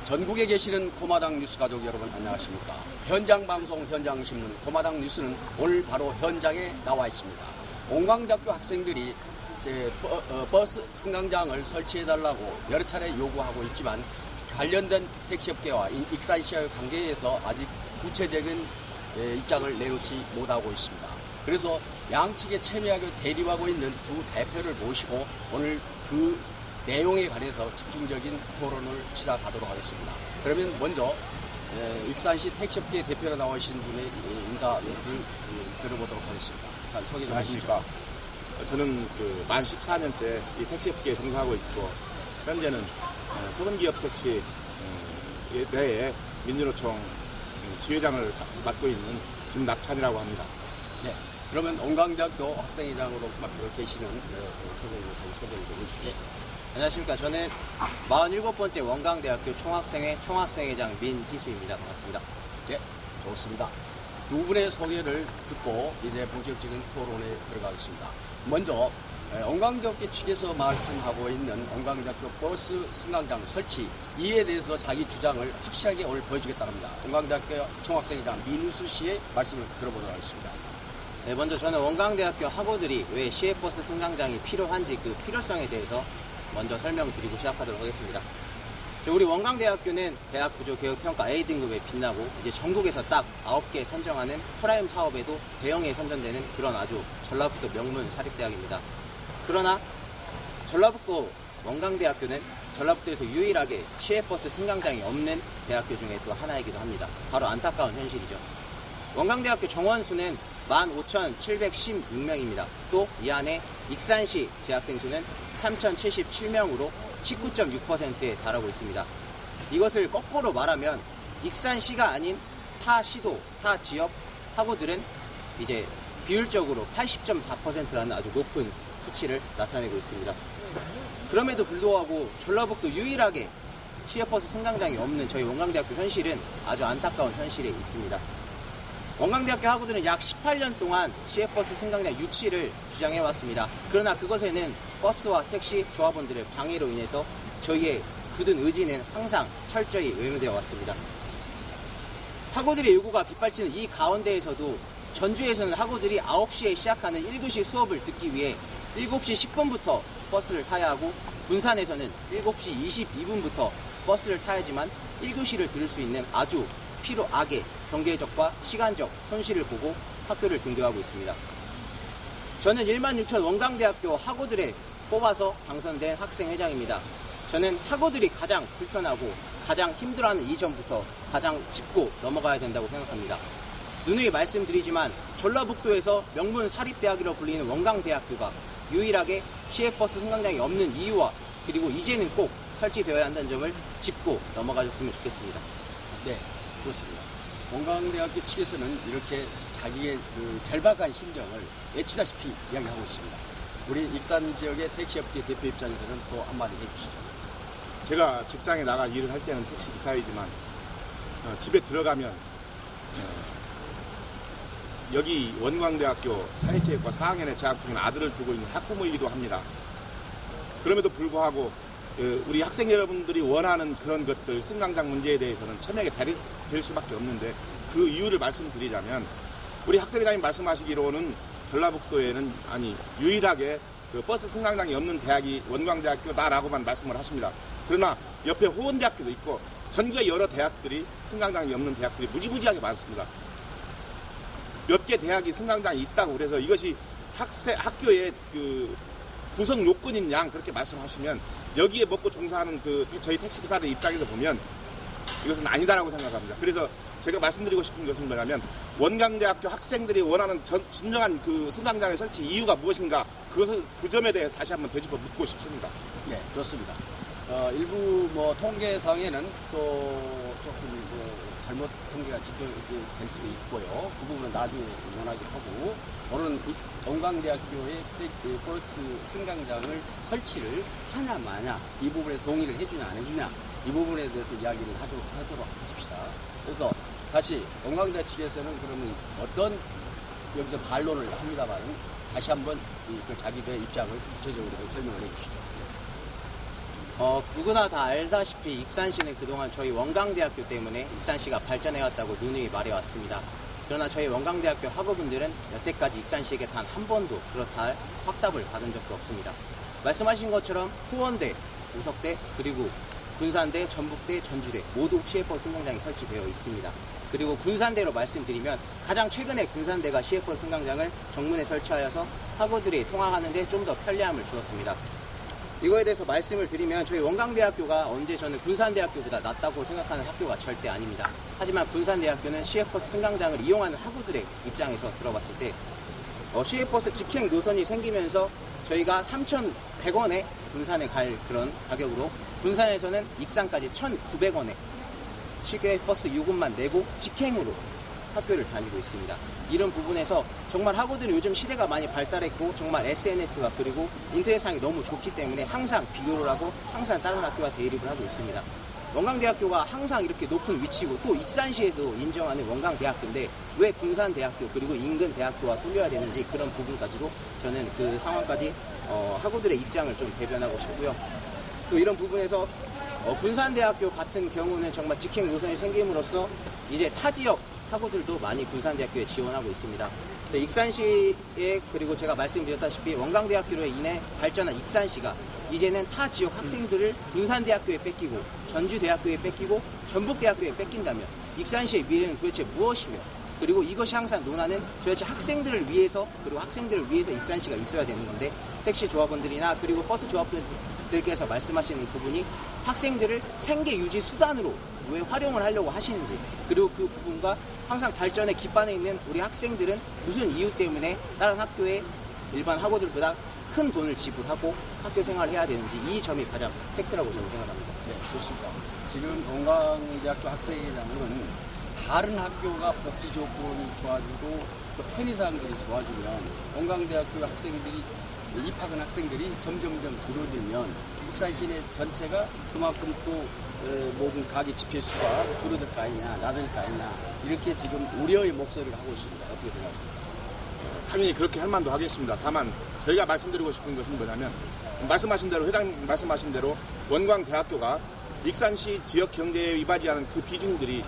전국에 계시는 고마당 뉴스 가족 여러분 안녕하십니까. 현장방송 현장신문 고마당 뉴스는 오늘 바로 현장에 나와 있습니다. 온광대학교 학생들이 이제 버스 승강장을 설치해달라고 여러 차례 요구하고 있지만 관련된 택시업계와 익산시와의 관계에서 아직 구체적인 입장을 내놓지 못하고 있습니다. 그래서 양측에 첨예하게 대립하고 있는 두 대표를 모시고 오늘 그 내용에 관해서 집중적인 토론을 시작하도록 하겠습니다. 그러면 먼저 익산시 택시업계 대표로 나오신 분의 인사를 들어보도록 하겠습니다. 소개 좀 해주시죠. 저는 만 14년째 이 택시업계에 종사하고 있고 현재는 소금기업 택시 내에 민주노총 지회장을 맡고 있는 김낙찬이라고 합니다. 네. 그러면 온광대학교 학생회장으로 맡고 계시는 선생님 소개를 좀 해주시죠. 안녕하십니까. 저는 47번째 원광대학교 총학생회 총학생회장 민희수입니다. 반갑습니다. 네, 좋습니다. 두 분의 소개를 듣고 이제 본격적인 토론에 들어가겠습니다. 먼저 온광대학교 측에서 말씀하고 있는 온광대학교 버스 승강장 설치 이에 대해서 자기 주장을 확실하게 오늘 보여주겠다 합니다. 온광대학교 총학생회장 민희수 씨의 말씀을 들어보도록 하겠습니다. 네, 먼저 저는 원광대학교 학우들이 왜 시외버스 승강장이 필요한지 그 필요성에 대해서 먼저 설명드리고 시작하도록 하겠습니다. 우리 원광대학교는 대학 구조 개혁 평가 A등급에 빛나고 이제 전국에서 딱 9개 선정하는 프라임 사업에도 대형에 선정되는 그런 아주 전라북도 명문 사립대학입니다. 그러나 전라북도 원광대학교는 전라북도에서 유일하게 시외버스 승강장이 없는 대학교 중에 또 하나이기도 합니다. 바로 안타까운 현실이죠. 원광대학교 정원수는 15,716명입니다. 또 이 안에 익산시 재학생 수는 3,077명으로 19.6%에 달하고 있습니다. 이것을 거꾸로 말하면 익산시가 아닌 타 시도, 타 지역 학우들은 이제 비율적으로 80.4%라는 아주 높은 수치를 나타내고 있습니다. 그럼에도 불구하고 전라북도 유일하게 시외버스 승강장이 없는 저희 원광대학교 현실은 아주 안타까운 현실에 있습니다. 원광대학교 학우들은 약 18년 동안 시외버스 승강장 유치를 주장해왔습니다. 그러나 그것에는 버스와 택시 조합원들의 방해로 인해서 저희의 굳은 의지는 항상 철저히 외면되어 왔습니다. 학우들의 요구가 빗발치는 이 가운데에서도 전주에서는 학우들이 9시에 시작하는 1교시 수업을 듣기 위해 7시 10분부터 버스를 타야 하고 군산에서는 7시 22분부터 버스를 타야지만 1교시를 들을 수 있는 아주 필요악의 경제적과 시간적 손실을 보고 학교를 등교하고 있습니다. 저는 16,000 원광대학교 학우들에 뽑아서 당선된 학생회장입니다. 저는 학우들이 가장 불편하고 가장 힘들어하는 이점부터 가장 짚고 넘어가야 된다고 생각합니다. 누누이 말씀드리지만 전라북도에서 명문 사립대학이라고 불리는 원광대학교가 유일하게 시외버스 승강장이 없는 이유와 그리고 이제는 꼭 설치되어야 한다는 점을 짚고 넘어가셨으면 좋겠습니다. 네, 그렇습니다. 원광대학교 측에서는 이렇게 자기의 절박한 심정을 외치다시피 이야기하고 있습니다. 우리 익산 지역의 택시업계 대표 입장에서는 또 한마디 해주시죠. 제가 직장에 나가 일을 할 때는 택시 기사이지만 집에 들어가면 여기 원광대학교 사회체육과 4학년에 재학 중인 아들을 두고 있는 학부모이기도 합니다. 그럼에도 불구하고 우리 학생 여러분들이 원하는 그런 것들 승강장 문제에 대해서는 첨예하게 대립될 수밖에 없는데 그 이유를 말씀드리자면 우리 학생회장님 말씀하시기로는 전라북도에는 유일하게 그 버스 승강장이 없는 대학이 원광대학교다라고만 말씀을 하십니다. 그러나 옆에 호원대학교도 있고 전국의 여러 대학들이 승강장이 없는 대학들이 무지무지하게 많습니다. 몇 개 대학이 승강장이 있다고 그래서 이것이 학교의 그 구성 요건인 양 그렇게 말씀하시면 여기에 먹고 종사하는 저희 택시기사들 입장에서 보면 이것은 아니다라고 생각합니다. 그래서 제가 말씀드리고 싶은 것은 뭐냐면 원광대학교 학생들이 원하는 진정한 그 승강장의 설치 이유가 무엇인가 그 점에 대해 다시 한번 되짚어 묻고 싶습니다. 네, 좋습니다. 일부 통계상에는 또 조금 잘못 통계가 집계될 수도 있고요. 그 부분은 나중에 논하기로 하고 오늘은 원광대학교의 버스 승강장을 설치를 하냐 마냐 이 부분에 동의를 해주냐 안 해주냐 이 부분에 대해서 이야기를 하도록 하십시다. 그래서 다시 원광대 측에서는 그러면 어떤 여기서 반론을 합니다만 다시 한번 자기들의 입장을 구체적으로 설명을 해주시죠. 누구나 다 알다시피 익산시는 그동안 저희 원광대학교 때문에 익산시가 발전해왔다고 누누이 말해왔습니다. 그러나 저희 원광대학교 학우분들은 여태까지 익산시에게 단 한 번도 그렇다 할 확답을 받은 적도 없습니다. 말씀하신 것처럼 호원대, 우석대, 그리고 군산대, 전북대, 전주대 모두 시외버스 승강장이 설치되어 있습니다. 그리고 군산대로 말씀드리면 가장 최근에 군산대가 시외버스 승강장을 정문에 설치하여서 학우들이 통학하는 데 좀 더 편리함을 주었습니다. 이거에 대해서 말씀을 드리면 저희 원광대학교가 언제 저는 군산대학교보다 낫다고 생각하는 학교가 절대 아닙니다. 하지만 군산대학교는 시외버스 승강장을 이용하는 학우들의 입장에서 들어봤을 때 시외버스 직행 노선이 생기면서 저희가 3,100원에 군산에 갈 그런 가격으로 군산에서는 익산까지 1,900원에 시외버스 요금만 내고 직행으로 학교를 다니고 있습니다. 이런 부분에서 정말 학우들은 요즘 시대가 많이 발달했고 정말 SNS와 그리고 인터넷상이 너무 좋기 때문에 항상 비교를 하고 항상 다른 학교와 대립을 하고 있습니다. 원광대학교가 항상 이렇게 높은 위치고 또 익산시에서 인정하는 원광대학교인데 왜 군산대학교 그리고 인근 대학교와 뚫려야 되는지 그런 부분까지도 저는 그 상황까지 학우들의 입장을 좀 대변하고 싶고요. 또 이런 부분에서 군산대학교 같은 경우는 정말 직행 노선이 생김으로써 이제 타 지역 학우들도 많이 군산대학교에 지원하고 있습니다. 익산시에 그리고 제가 말씀드렸다시피 원광대학교로 인해 발전한 익산시가 이제는 타 지역 학생들을 군산대학교에 뺏기고 전주대학교에 뺏기고 전북대학교에 뺏긴다면 익산시의 미래는 도대체 무엇이며 그리고 이것이 항상 논하는 도대체 학생들을 위해서 그리고 학생들을 위해서 익산시가 있어야 되는 건데 택시 조합원들이나 그리고 버스 조합원들께서 말씀하시는 부분이 학생들을 생계 유지 수단으로 왜 활용을 하려고 하시는지 그리고 그 부분과 항상 발전의 기반에 있는 우리 학생들은 무슨 이유 때문에 다른 학교의 일반 학우들보다 큰 돈을 지불하고 학교 생활을 해야 되는지 이 점이 가장 팩트라고 저는 생각합니다. 네, 그렇습니다. 지금 원광대학교 학생회장은 다른 학교가 복지 조건이 좋아지고 또 편의사항들이 좋아지면 원광대학교 학생들이 입학한 학생들이 점점점 줄어들면 익산 시내 전체가 그만큼 또 모든 가게 집회 수가 줄어들 거 아니냐, 낮을 거 아니냐 이렇게 지금 우려의 목소리를 하고 있습니다. 어떻게 생각하십니까? 당연히 그렇게 할 만도 하겠습니다. 다만 저희가 말씀드리고 싶은 것은 뭐냐면 말씀하신 대로 회장님 말씀하신 대로 원광대학교가 익산시 지역 경제에 이바지하는 그 비중들이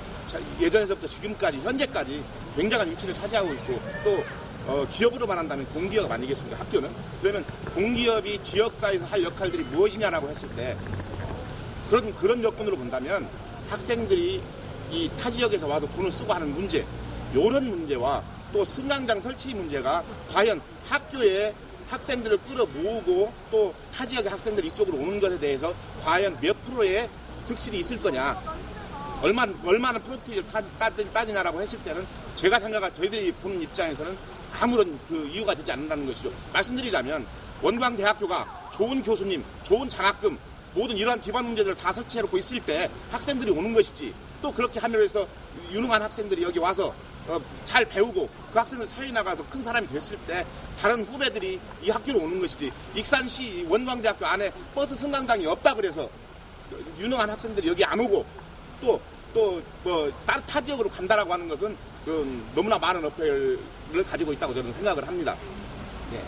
예전에서부터 지금까지 현재까지 굉장한 위치를 차지하고 있고 또 기업으로 말한다면 공기업 아니겠습니까? 학교는 그러면 공기업이 지역사회에서 할 역할들이 무엇이냐라고 했을 때 그런 여건으로 본다면 학생들이 이 타 지역에서 와도 돈을 쓰고 하는 문제 이런 문제와 또 승강장 설치 문제가 과연 학교에 학생들을 끌어모으고 또 타 지역의 학생들이 이쪽으로 오는 것에 대해서 과연 몇 프로의 득실이 있을 거냐 얼마나 프로티를 따지냐라고 했을 때는 제가 생각할 저희들이 보는 입장에서는 아무런 그 이유가 되지 않는다는 것이죠. 말씀드리자면 원광대학교가 좋은 교수님, 좋은 장학금 모든 이러한 기반 문제들을 다 설치해놓고 있을 때 학생들이 오는 것이지 또 그렇게 함으로 해서 유능한 학생들이 여기 와서 잘 배우고 그 학생들 사회에 나가서 큰 사람이 됐을 때 다른 후배들이 이 학교로 오는 것이지 익산시 원광대학교 안에 버스 승강장이 없다 그래서 유능한 학생들이 여기 안 오고 또 뭐 다른 타 지역으로 간다라고 하는 것은 너무나 많은 어폐를 가지고 있다고 저는 생각을 합니다. 네,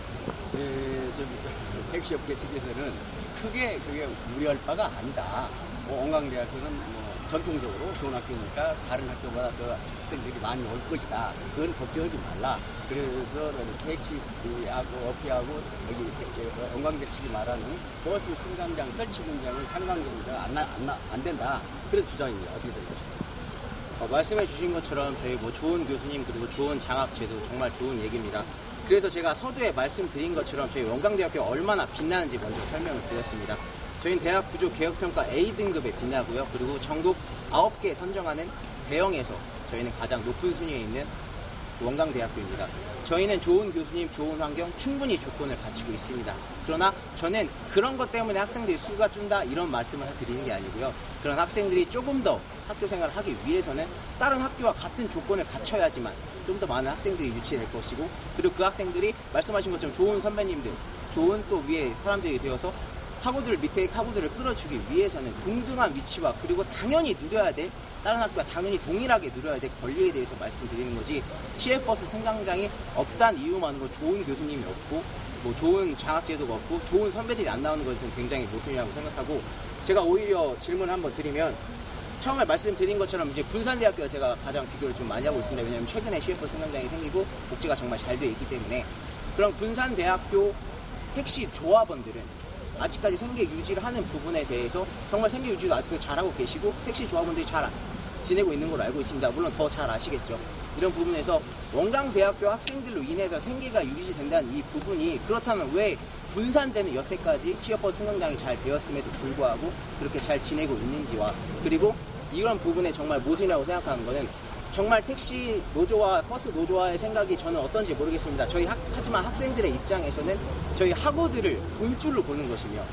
택시업계 측에서는 크게 그게 우려할 바가 아니다. 원광대학교는 전통적으로 좋은 학교니까 다른 학교보다 더 학생들이 많이 올 것이다. 그건 걱정하지 말라. 그래서 택시하고 어피하고 여기 원광대 측이 말하는 버스 승강장 설치 문제는 상관관계가 안 된다. 그런 주장입니다. 어떻게 생각하십니까? 말씀해 주신 것처럼 저희 좋은 교수님 그리고 좋은 장학제도 정말 좋은 얘기입니다. 그래서 제가 서두에 말씀드린 것처럼 저희 원광대학교가 얼마나 빛나는지 먼저 설명을 드렸습니다. 저희는 대학 구조 개혁평가 A등급에 빛나고요. 그리고 전국 9개 선정하는 대형에서 저희는 가장 높은 순위에 있는 원광대학교입니다. 저희는 좋은 교수님, 좋은 환경, 충분히 조건을 갖추고 있습니다. 그러나 저는 그런 것 때문에 학생들이 수가 준다 이런 말씀을 드리는 게 아니고요. 그런 학생들이 조금 더 학교 생활을 하기 위해서는 다른 학교와 같은 조건을 갖춰야지만 좀 더 많은 학생들이 유치될 것이고 그리고 그 학생들이 말씀하신 것처럼 좋은 선배님들, 좋은 또 위에 사람들이 되어서 학우들 밑에 학우들을 끌어주기 위해서는 동등한 위치와 그리고 당연히 누려야 될 다른 학교와 당연히 동일하게 누려야 될 권리에 대해서 말씀드리는 거지 시외버스 승강장이 없다는 이유만으로 좋은 교수님이 없고 뭐 좋은 장학제도가 없고 좋은 선배들이 안 나오는 것은 굉장히 모순이라고 생각하고 제가 오히려 질문을 한번 드리면 처음에 말씀드린 것처럼 이제 군산대학교와 제가 가장 비교를 좀 많이 하고 있습니다. 왜냐하면 최근에 시외버스 승강장이 생기고 복지가 정말 잘 되어 있기 때문에 그럼 군산대학교 택시 조합원들은 아직까지 생계 유지를 하는 부분에 대해서 정말 생계 유지도 아직까지 잘하고 계시고 택시 조합원들이 잘 지내고 있는 걸로 알고 있습니다. 물론 더 잘 아시겠죠. 이런 부분에서 원광대학교 학생들로 인해서 생계가 유지된다는 이 부분이 그렇다면 왜 군산대는 여태까지 시외버스 승강장이 잘 되었음에도 불구하고 그렇게 잘 지내고 있는지와 그리고 이런 부분에 정말 모순이라고 생각하는 거는 정말 택시 노조와 버스 노조와의 생각이 저는 어떤지 모르겠습니다. 하지만 학생들의 입장에서는 저희 학우들을 돈줄로 보는 것이며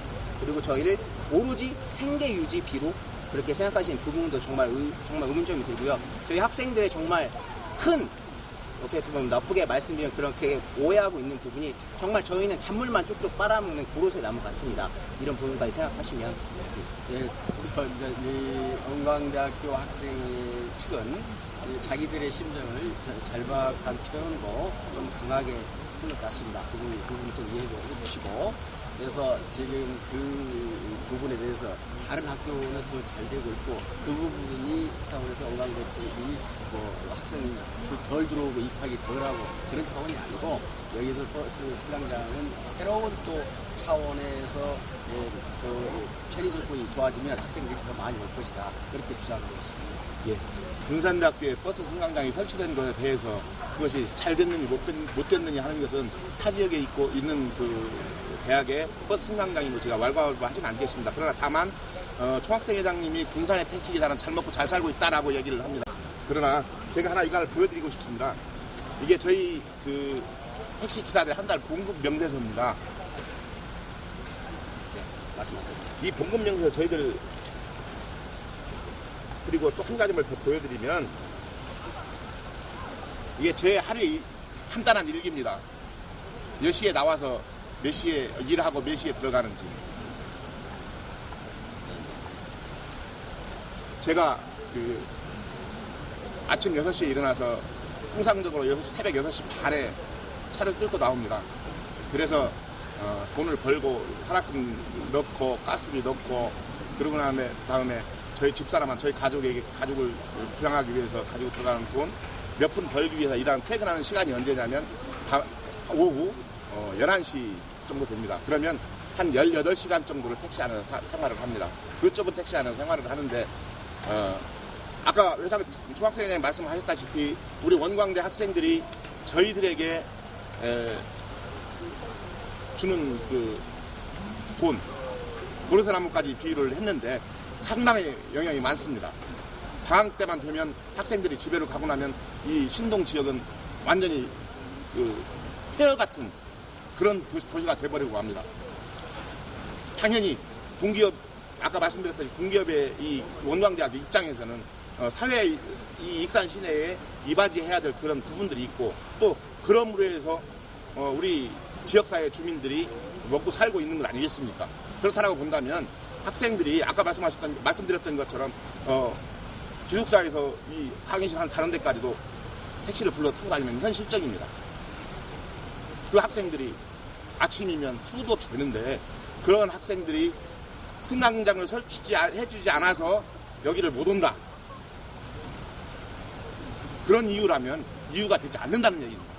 그리고 저희를 오로지 생계 유지비로 그렇게 생각하시는 부분도 정말 의문점이 들고요. 저희 학생들의 정말 큰 어떻게 보면 나쁘게 말씀드리면 그렇게 오해하고 있는 부분이 정말 저희는 단물만 쪽쪽 빨아먹는 고로쇠 나무 같습니다. 이런 부분까지 생각하시면 예, 이제 이 원광대학교 학생 측은 자기들의 심정을 절박한 표현으로 좀 강하게 흘렀같습니다. 그 부분 좀 이해해 주시고 그래서 지금 그 부분에 대해서 다른 학교는 더 잘 되고 있고 그 부분이 그렇다고 해서 원광대책이 뭐 학생이 덜 들어오고 입학이 덜하고 그런 차원이 아니고 여기서 버스 승강장은 새로운 또 차원에서 또 편의 조건이 좋아지면 학생들이 더 많이 올 것이다 그렇게 주장하고 있습니다. 예. 군산대학교에 버스 승강장이 설치된 것에 대해서 그것이 잘 됐느냐 못 됐느냐 하는 것은 타 지역에 있는 그 대학의 버스 승강장이 뭐 제가 왈가왈부하지는 않겠습니다. 그러나 다만 총학생회장님이 군산의 택시기사는 잘 먹고 잘 살고 있다라고 얘기를 합니다. 그러나 제가 하나 이걸 보여드리고 싶습니다. 이게 저희 그 택시기사들 한 달 봉급 명세서입니다. 네, 말씀하세요. 이 봉급 명세서 저희들 그리고 또 한 가지만 더 보여드리면 이게 제 하루에 간단한 일기입니다. 몇 시에 나와서 몇 시에 일하고 몇 시에 들어가는지. 제가 그 아침 6시에 일어나서 통상적으로 새벽 6시 반에 차를 끌고 나옵니다. 그래서 돈을 벌고 하락금 넣고 가스비 넣고 그러고 다음에 저희 집사람한 저희 가족을 부양하기 위해서 가지고 들어가는 돈 몇 분 벌기 위해서 퇴근하는 시간이 언제냐면 오후 11시 정도 됩니다. 그러면 한 18시간 정도를 택시 안에서 생활을 합니다. 그 좁은 택시 안에서 생활을 하는데 아까 총학생회장님 말씀하셨다시피 우리 원광대 학생들이 저희들에게 주는 그 돈 고로쇠나무까지 비유를 했는데 상당히 영향이 많습니다. 방학 때만 되면 학생들이 집에로 가고 나면 이 신동 지역은 완전히 그 폐허 같은 그런 도시가 돼버리고 합니다. 당연히 공기업 아까 말씀드렸듯이 공기업의 이 원광대학교 입장에서는 사회 이 익산 시내에 이바지해야 될 그런 부분들이 있고 또 그럼으로 해서 우리 지역사회 주민들이 먹고 살고 있는 건 아니겠습니까? 그렇다라고 본다면 학생들이 아까 말씀드렸던 것처럼 기숙사에서 이 강의실 가는 데까지도 택시를 불러 타고 다니면 현실적입니다. 그 학생들이 아침이면 수도 없이 되는데 그런 학생들이 승강장을 설치해주지 않아서 여기를 못 온다. 그런 이유라면 이유가 되지 않는다는 얘기입니다.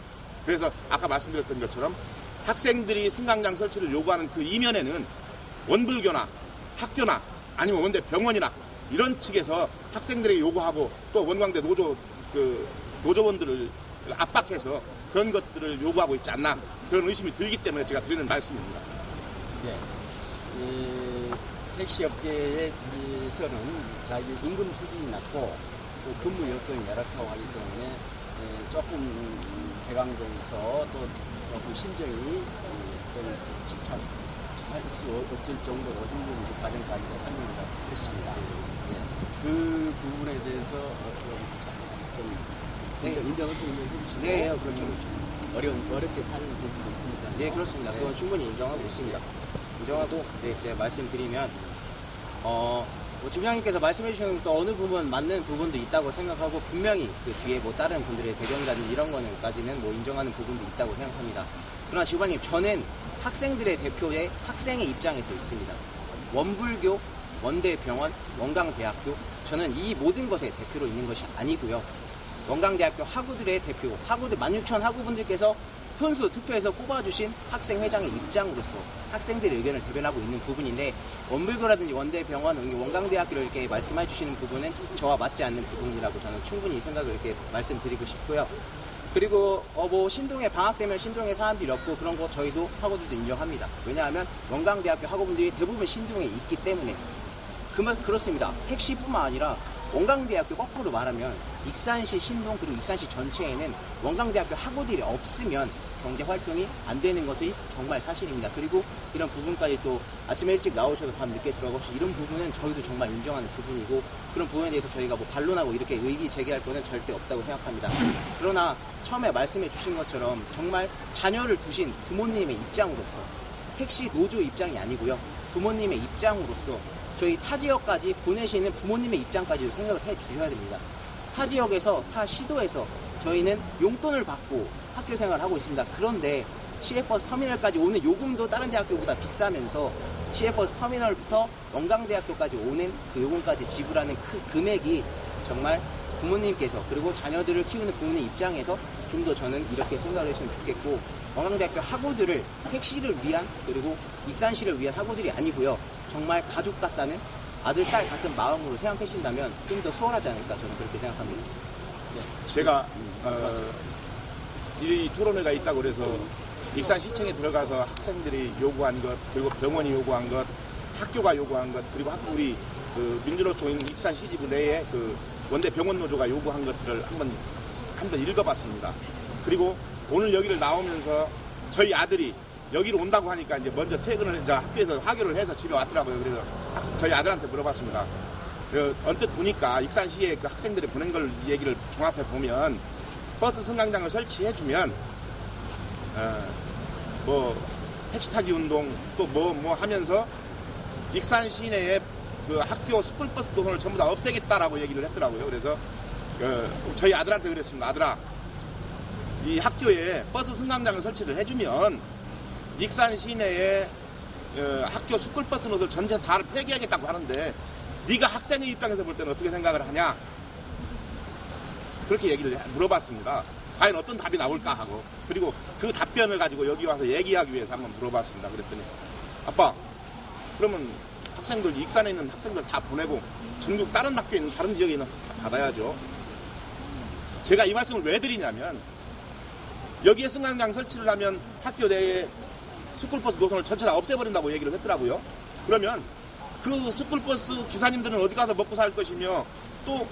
그래서 아까 말씀드렸던 것처럼 학생들이 승강장 설치를 요구하는 그 이면에는 원불교나 학교나 아니면 원대 병원이나 이런 측에서 학생들에게 요구하고 또 원광대 노조원들을 압박해서 그런 것들을 요구하고 있지 않나 그런 의심이 들기 때문에 제가 드리는 말씀입니다. 네. 택시 업계에서는 자기 임금 수준이 낮고 또 근무 여건이 열악하고 하기 때문에 조금 개강동에서 또 조금 심정이 좀 집착할 수 없을 정도로 힘든 과정까지 설명을 했습니다. 네. 그 부분에 대해서 인정을 해주시고 네, 그렇죠. 어렵게 사는 부분도 있습니다. 네, 그렇습니다. 그건 충분히 인정하고 있습니다. 인정하고, 네, 제가 말씀드리면, 뭐 지부장님께서 말씀해 주시는 또 어느 부분 맞는 부분도 있다고 생각하고, 분명히 그 뒤에 뭐 다른 분들의 배경이라든지 이런 거는까지는 뭐 인정하는 부분도 있다고 생각합니다. 그러나 지부장님, 저는 학생들의 대표의 학생의 입장에서 있습니다. 원불교, 원대병원, 원광대학교, 저는 이 모든 것의 대표로 있는 것이 아니고요. 원광대학교 학우들의 대표, 학우들 16,000 학우분들께서 선수 투표에서 뽑아주신 학생회장의 입장으로서 학생들의 의견을 대변하고 있는 부분인데, 원불교라든지 원대병원, 원광대학교를 이렇게 말씀해 주시는 부분은 저와 맞지 않는 부분이라고 저는 충분히 생각을 이렇게 말씀드리고 싶고요. 그리고 뭐 신동에 방학 되면 신동에 사람들이 없고 그런 거 저희도 학우들도 인정합니다. 왜냐하면 원광대학교 학우분들이 대부분 신동에 있기 때문에. 그렇습니다. 택시뿐만 아니라 원광대학교 거꾸로 말하면 익산시, 신동 그리고 익산시 전체에는 원광대학교 학우들이 없으면 경제 활동이 안 되는 것이 정말 사실입니다. 그리고 이런 부분까지 또 아침에 일찍 나오셔서 밤 늦게 들어가시 이런 부분은 저희도 정말 인정하는 부분이고, 그런 부분에 대해서 저희가 뭐 반론하고 이렇게 의기 제기할 거는 절대 없다고 생각합니다. 그러나 처음에 말씀해 주신 것처럼 정말 자녀를 두신 부모님의 입장으로서, 택시 노조 입장이 아니고요, 부모님의 입장으로서 저희 타 지역까지 보내시는 부모님의 입장까지도 생각을 해 주셔야 됩니다. 타 지역에서, 타 시도에서 저희는 용돈을 받고 학교 생활을 하고 있습니다. 그런데 시외버스 터미널까지 오는 요금도 다른 대학교보다 비싸면서 시외버스 터미널부터 원광대학교까지 오는 그 요금까지 지불하는 그 금액이 정말 부모님께서, 그리고 자녀들을 키우는 부모님 입장에서 좀 더 저는 이렇게 생각을 해주시면 좋겠고, 원광대학교 학우들을 택시를 위한, 그리고 익산시를 위한 학우들이 아니고요, 정말 가족 같다는, 아들, 딸 같은 마음으로 생각해 주신다면 좀 더 수월하지 않을까, 저는 그렇게 생각합니다. 네. 제가 말씀하세요. 이 토론회가 있다고 그래서 익산시청에 들어가서 학생들이 요구한 것, 그리고 병원이 요구한 것, 학교가 요구한 것, 그리고 우리 그 민주노총인 익산시지부 내에 그 원대병원 노조가 요구한 것들을 한번 읽어봤습니다. 그리고 오늘 여기를 나오면서 저희 아들이 여기로 온다고 하니까 이제 먼저 퇴근을 이제 학교에서 하교를 해서 집에 왔더라고요. 그래서 저희 아들한테 물어봤습니다. 언뜻 보니까 익산시에 그 학생들이 보낸 걸 얘기를 종합해 보면, 버스 승강장을 설치해주면 뭐 택시 타기 운동 또 뭐 하면서 익산 시내에 그 학교 스쿨버스 노선을 전부 다 없애겠다라고 얘기를 했더라고요. 그래서 저희 아들한테 그랬습니다. 아들아, 이 학교에 버스 승강장을 설치를 해주면 익산 시내에 학교 스쿨버스 노선 전체 다 폐기하겠다고 하는데, 네가 학생의 입장에서 볼 때는 어떻게 생각을 하냐? 그렇게 얘기를 물어봤습니다. 과연 어떤 답이 나올까 하고, 그리고 그 답변을 가지고 여기 와서 얘기하기 위해서 한번 물어봤습니다. 그랬더니, 아빠, 그러면 학생들, 익산에 있는 학생들 다 보내고 전국 다른 학교에 있는 다른 지역에 있는 학생 다 받아야죠. 제가 이 말씀을 왜 드리냐면, 여기에 승강장 설치를 하면 학교 내에 스쿨버스 노선을 전체 다 없애버린다고 얘기를 했더라고요. 그러면 그 스쿨버스 기사님들은 어디 가서 먹고 살 것이며, 또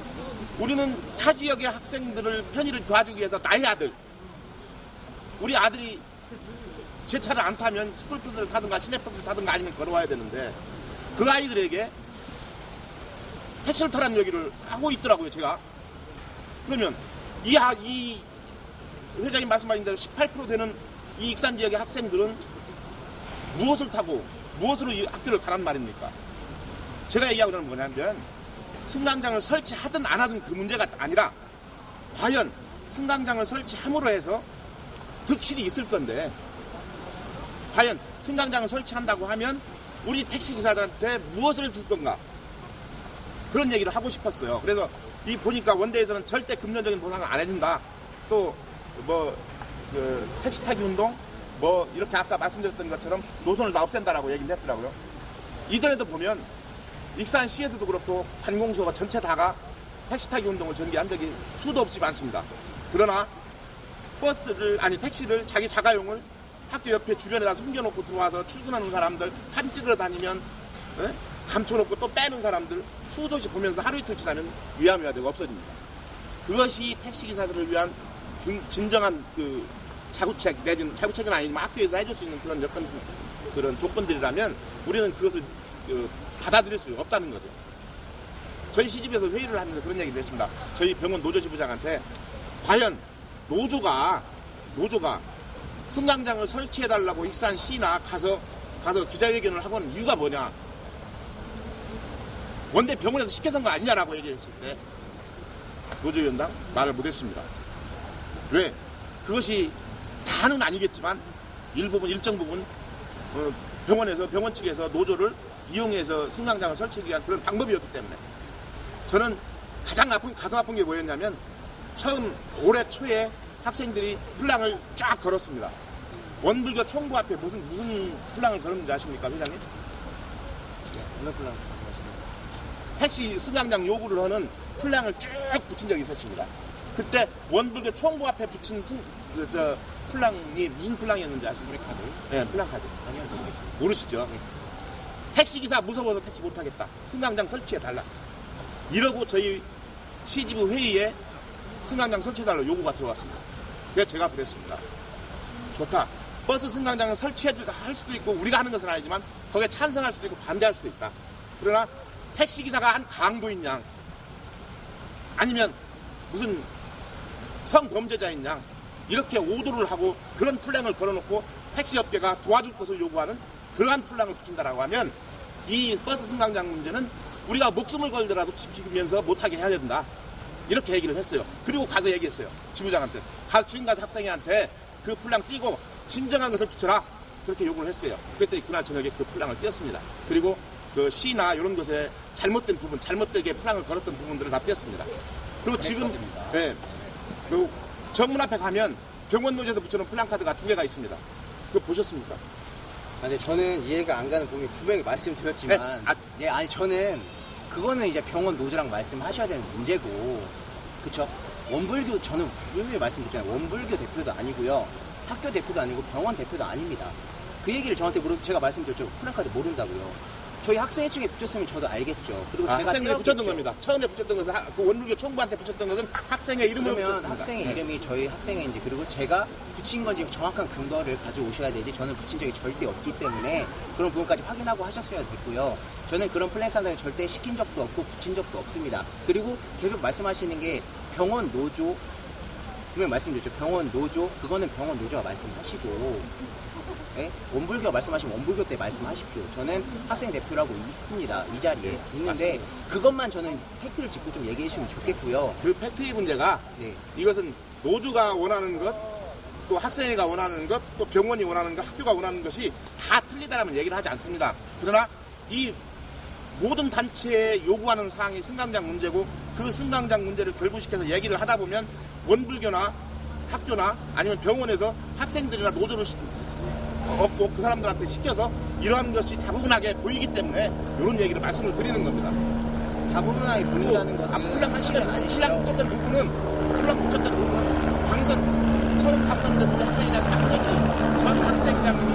우리는 타 지역의 학생들을 편의를 도와주기 위해서 나의 아들, 우리 아들이 제 차를 안 타면 스쿨버스를 타든가 시내버스를 타든가 아니면 걸어와야 되는데, 그 아이들에게 택시를 타라는 얘기를 하고 있더라고요, 제가. 그러면 이 회장님 말씀하신 대로 18% 되는 이 익산 지역의 학생들은 무엇을 타고 무엇으로 이 학교를 가란 말입니까? 제가 얘기하고 있는 건 뭐냐면, 승강장을 설치하든 안 하든 그 문제가 아니라, 과연 승강장을 설치함으로 해서 득실이 있을 건데, 과연 승강장을 설치한다고 하면 우리 택시기사들한테 무엇을 줄 건가, 그런 얘기를 하고 싶었어요. 그래서 이 보니까 원대에서는 절대 금전적인 보상을 안 해준다, 또 뭐 택시 타기 운동, 뭐 이렇게 아까 말씀드렸던 것처럼 노선을 다 없앤다라고 얘기를 했더라고요. 이전에도 보면 익산시에서도 그렇고 관공서가 전체 다가 택시 타기 운동을 전개한 적이 수도 없이 많습니다. 그러나 택시를 자기 자가용을 학교 옆에 주변에다 숨겨놓고 들어와서 출근하는 사람들, 사진 찍으러 다니면 감춰놓고 또 빼는 사람들 수도 없이 보면서 하루 이틀 지나면 위험하되고 없어집니다. 그것이 택시기사들을 위한 진정한 그 자구책, 내지는 자구책은 아니지만 학교에서 해줄 수 있는 그런 어떤 그런 조건들이라면 우리는 그것을 받아들일 수 없다는 거죠. 저희 시집에서 회의를 하면서 그런 얘기를 했습니다. 저희 병원 노조지부장한테, 과연 노조가 승강장을 설치해달라고 익산시나 가서 가서 기자회견을 하고 하는 이유가 뭐냐. 원대 병원에서 시켜서 한 거 아니냐라고 얘기했을 때 노조위원장 말을 못했습니다. 왜? 그것이 다는 아니겠지만 일정 부분 병원 측에서 노조를 이용해서 승강장을 설치하기 위한 그런 방법이었기 때문에 저는 가장 가슴 아픈 게 뭐였냐면 처음 올해 초에 학생들이 플랑을 쫙 걸었습니다. 원불교 총부 앞에 무슨 플랑을 걸었는지 아십니까, 회장님? 네, 어느 플랑 말씀하시나요? 택시 승강장 요구를 하는 플랑을 쭉 붙인 적이 있었습니다. 그때 원불교 총부 앞에 붙인 플랑이 무슨 플랑이었는지 아십니까? 카드? 네, 플랑카드. 아니요, 모르겠습니다. 모르시죠? 네. 택시기사 무서워서 택시 못하겠다. 승강장 설치해달라. 이러고 저희 시지부 회의에 승강장 설치해달라 요구가 들어왔습니다. 그래서 제가 그랬습니다. 좋다. 버스 승강장을 할 수도 있고 우리가 하는 것은 아니지만 거기에 찬성할 수도 있고 반대할 수도 있다. 그러나 택시기사가 한 강도인 양 아니면 무슨 성범죄자인 양 이렇게 오도를 하고 그런 플랜을 걸어놓고 택시업계가 도와줄 것을 요구하는 그러한 플랑을 붙인다라고 하면 이 버스 승강장 문제는 우리가 목숨을 걸더라도 지키면서 못하게 해야 된다. 이렇게 얘기를 했어요. 그리고 가서 얘기했어요. 지부장한테. 지금 가서 학생회한테 그 플랑 띄고 진정한 것을 붙여라. 그렇게 요구를 했어요. 그랬더니 그날 저녁에 그 플랑을 띄었습니다. 그리고 그 시나 이런 것에 잘못된 부분, 잘못되게 플랑을 걸었던 부분들을 다 띄었습니다. 그리고 지금 네, 그 정문 앞에 가면 병원 노조에서 붙여놓은 플랑카드가 2개가 있습니다. 그거 보셨습니까? 근데 저는 이해가 안 가는 부분이 분명히 말씀드렸지만, 네? 예, 아니 저는 그거는 이제 병원 노조랑 말씀하셔야 되는 문제고, 그쵸? 원불교 저는 분명히 말씀드렸잖아요. 원불교 대표도 아니고요, 학교 대표도 아니고 병원 대표도 아닙니다. 그 얘기를 저한테 제가 말씀드렸죠. 플랜카드 모른다고요. 저희 학생회증에 붙였으면 저도 알겠죠. 그리고 제가 학생회에 붙였던 겁니다. 처음에 붙였던 것은 그 원불교 총부한테 붙였던 것은 학생회 이름으로 그러면 붙였습니다. 학생의 네. 이름이 저희 학생회인지 그리고 제가 붙인 건지 정확한 근거를 가져오셔야 되지, 저는 붙인 적이 절대 없기 때문에 그런 부분까지 확인하고 하셨어야 됐고요. 저는 그런 플랜카드를 절대 시킨 적도 없고 붙인 적도 없습니다. 그리고 계속 말씀하시는 게 병원 노조, 분명히 말씀드렸죠. 병원 노조, 그거는 병원 노조가 말씀하시고, 예? 원불교 말씀하시면 원불교 때 말씀하십시오. 저는 학생 대표라고 있습니다. 이 자리에 있는데 맞습니다. 그것만 저는 팩트를 짚고 좀 얘기해 주시면 좋겠고요. 그 팩트의 문제가 네. 이것은 노조가 원하는 것, 또 학생회가 원하는 것, 또 병원이 원하는 것, 학교가 원하는 것이 다 틀리다라면 얘기를 하지 않습니다. 그러나 이 모든 단체에 요구하는 사항이 승강장 문제고 그 승강장 문제를 결부시켜서 얘기를 하다 보면 원불교나 학교나 아니면 병원에서 학생들이나 노조를 얻고 그 사람들한테 시켜서 이러한 것이 다부분하게 보이기 때문에 이런 얘기를 말씀을 드리는 겁니다. 다부분하게 보인다는 것은 사실은 아니시죠. 플랑 붙였던 부분은 처음 당선된 우리 학생회장이 한 건지 전 학생회장님이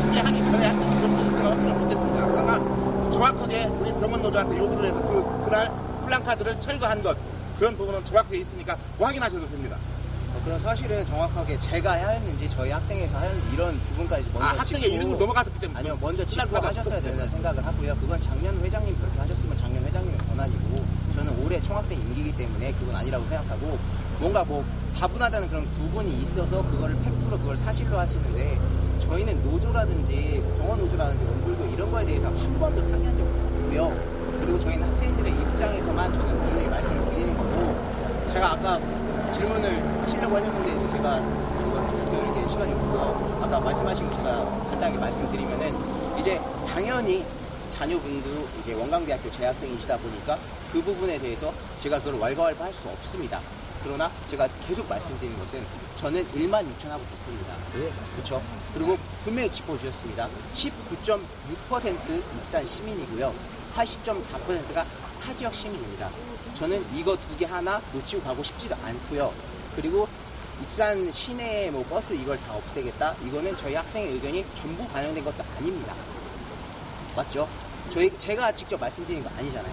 인계하기 전에 했던 것들은 제가 확인을 못했습니다. 그러나 정확하게 우리 병원 노조한테 요구를 해서 그날 플랑카드를 철거한 것 그런 부분은 정확하게 있으니까 확인하셔도 됩니다. 그런 사실은 정확하게 제가 하였는지 저희 학생회에서 하였는지 이런 부분까지 먼저 학생의 이름으로 넘어갔기 때문에 아니요, 먼저 짚고 하셨어야 된다는 생각을 하고요. 그건 작년 회장님 그렇게 하셨으면 작년 회장님의 권한이고, 저는 올해 총학생 임기이기 때문에 그건 아니라고 생각하고, 뭔가 뭐 다분하다는 그런 부분이 있어서 그거를 팩트로 그걸 사실로 하시는데, 저희는 노조라든지 병원 노조라든지 원불교 이런 거에 대해서 한 번도 상의한 적 없고요. 그리고 저희는 학생들의 입장에서만 저는 분명히 말씀을 드리는 거고, 제가 아까 질문을 하시려고 했는데 제가 이걸 답변이 될 시간이 없어서 아까 말씀하신 거 제가 간단하게 말씀드리면은, 이제 당연히 자녀분도 이제 원광대학교 재학생이시다 보니까 그 부분에 대해서 제가 그걸 왈가왈부할 수 없습니다. 그러나 제가 계속 말씀드리는 것은 저는 16,000하고 대표입니다. 그렇죠? 그리고 분명히 짚어주셨습니다. 19.6% 익산 시민이고요. 80.4%가 타 지역 시민입니다. 저는 이거 2개 하나 놓치고 가고 싶지도 않고요. 그리고 익산 시내에 뭐 버스 이걸 다 없애겠다? 이거는 저희 학생의 의견이 전부 반영된 것도 아닙니다. 맞죠? 제가 직접 말씀드린 거 아니잖아요.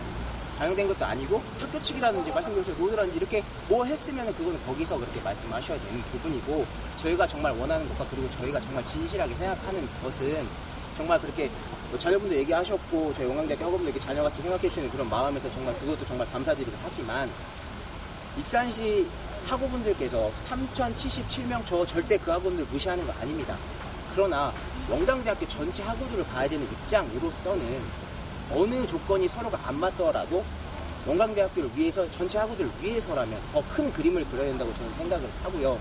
반영된 것도 아니고 학교 측이라든지 말씀드린 노조라든지 이렇게 뭐 했으면 그거는 거기서 그렇게 말씀하셔야 되는 부분이고, 저희가 정말 원하는 것과 그리고 저희가 정말 진실하게 생각하는 것은 정말 그렇게 뭐 자녀분도 얘기하셨고 저희 원광대학교 학우분도 이렇게 자녀같이 생각해 주시는 그런 마음에서 정말 그것도 정말 감사드리고 하지만, 익산시 학우분들께서 3,077명 저 절대 그 학우분들 무시하는 거 아닙니다. 그러나 원광대학교 전체 학우들을 봐야 되는 입장으로서는 어느 조건이 서로가 안 맞더라도 원광대학교를 위해서 전체 학우들을 위해서라면 더 큰 그림을 그려야 된다고 저는 생각을 하고요.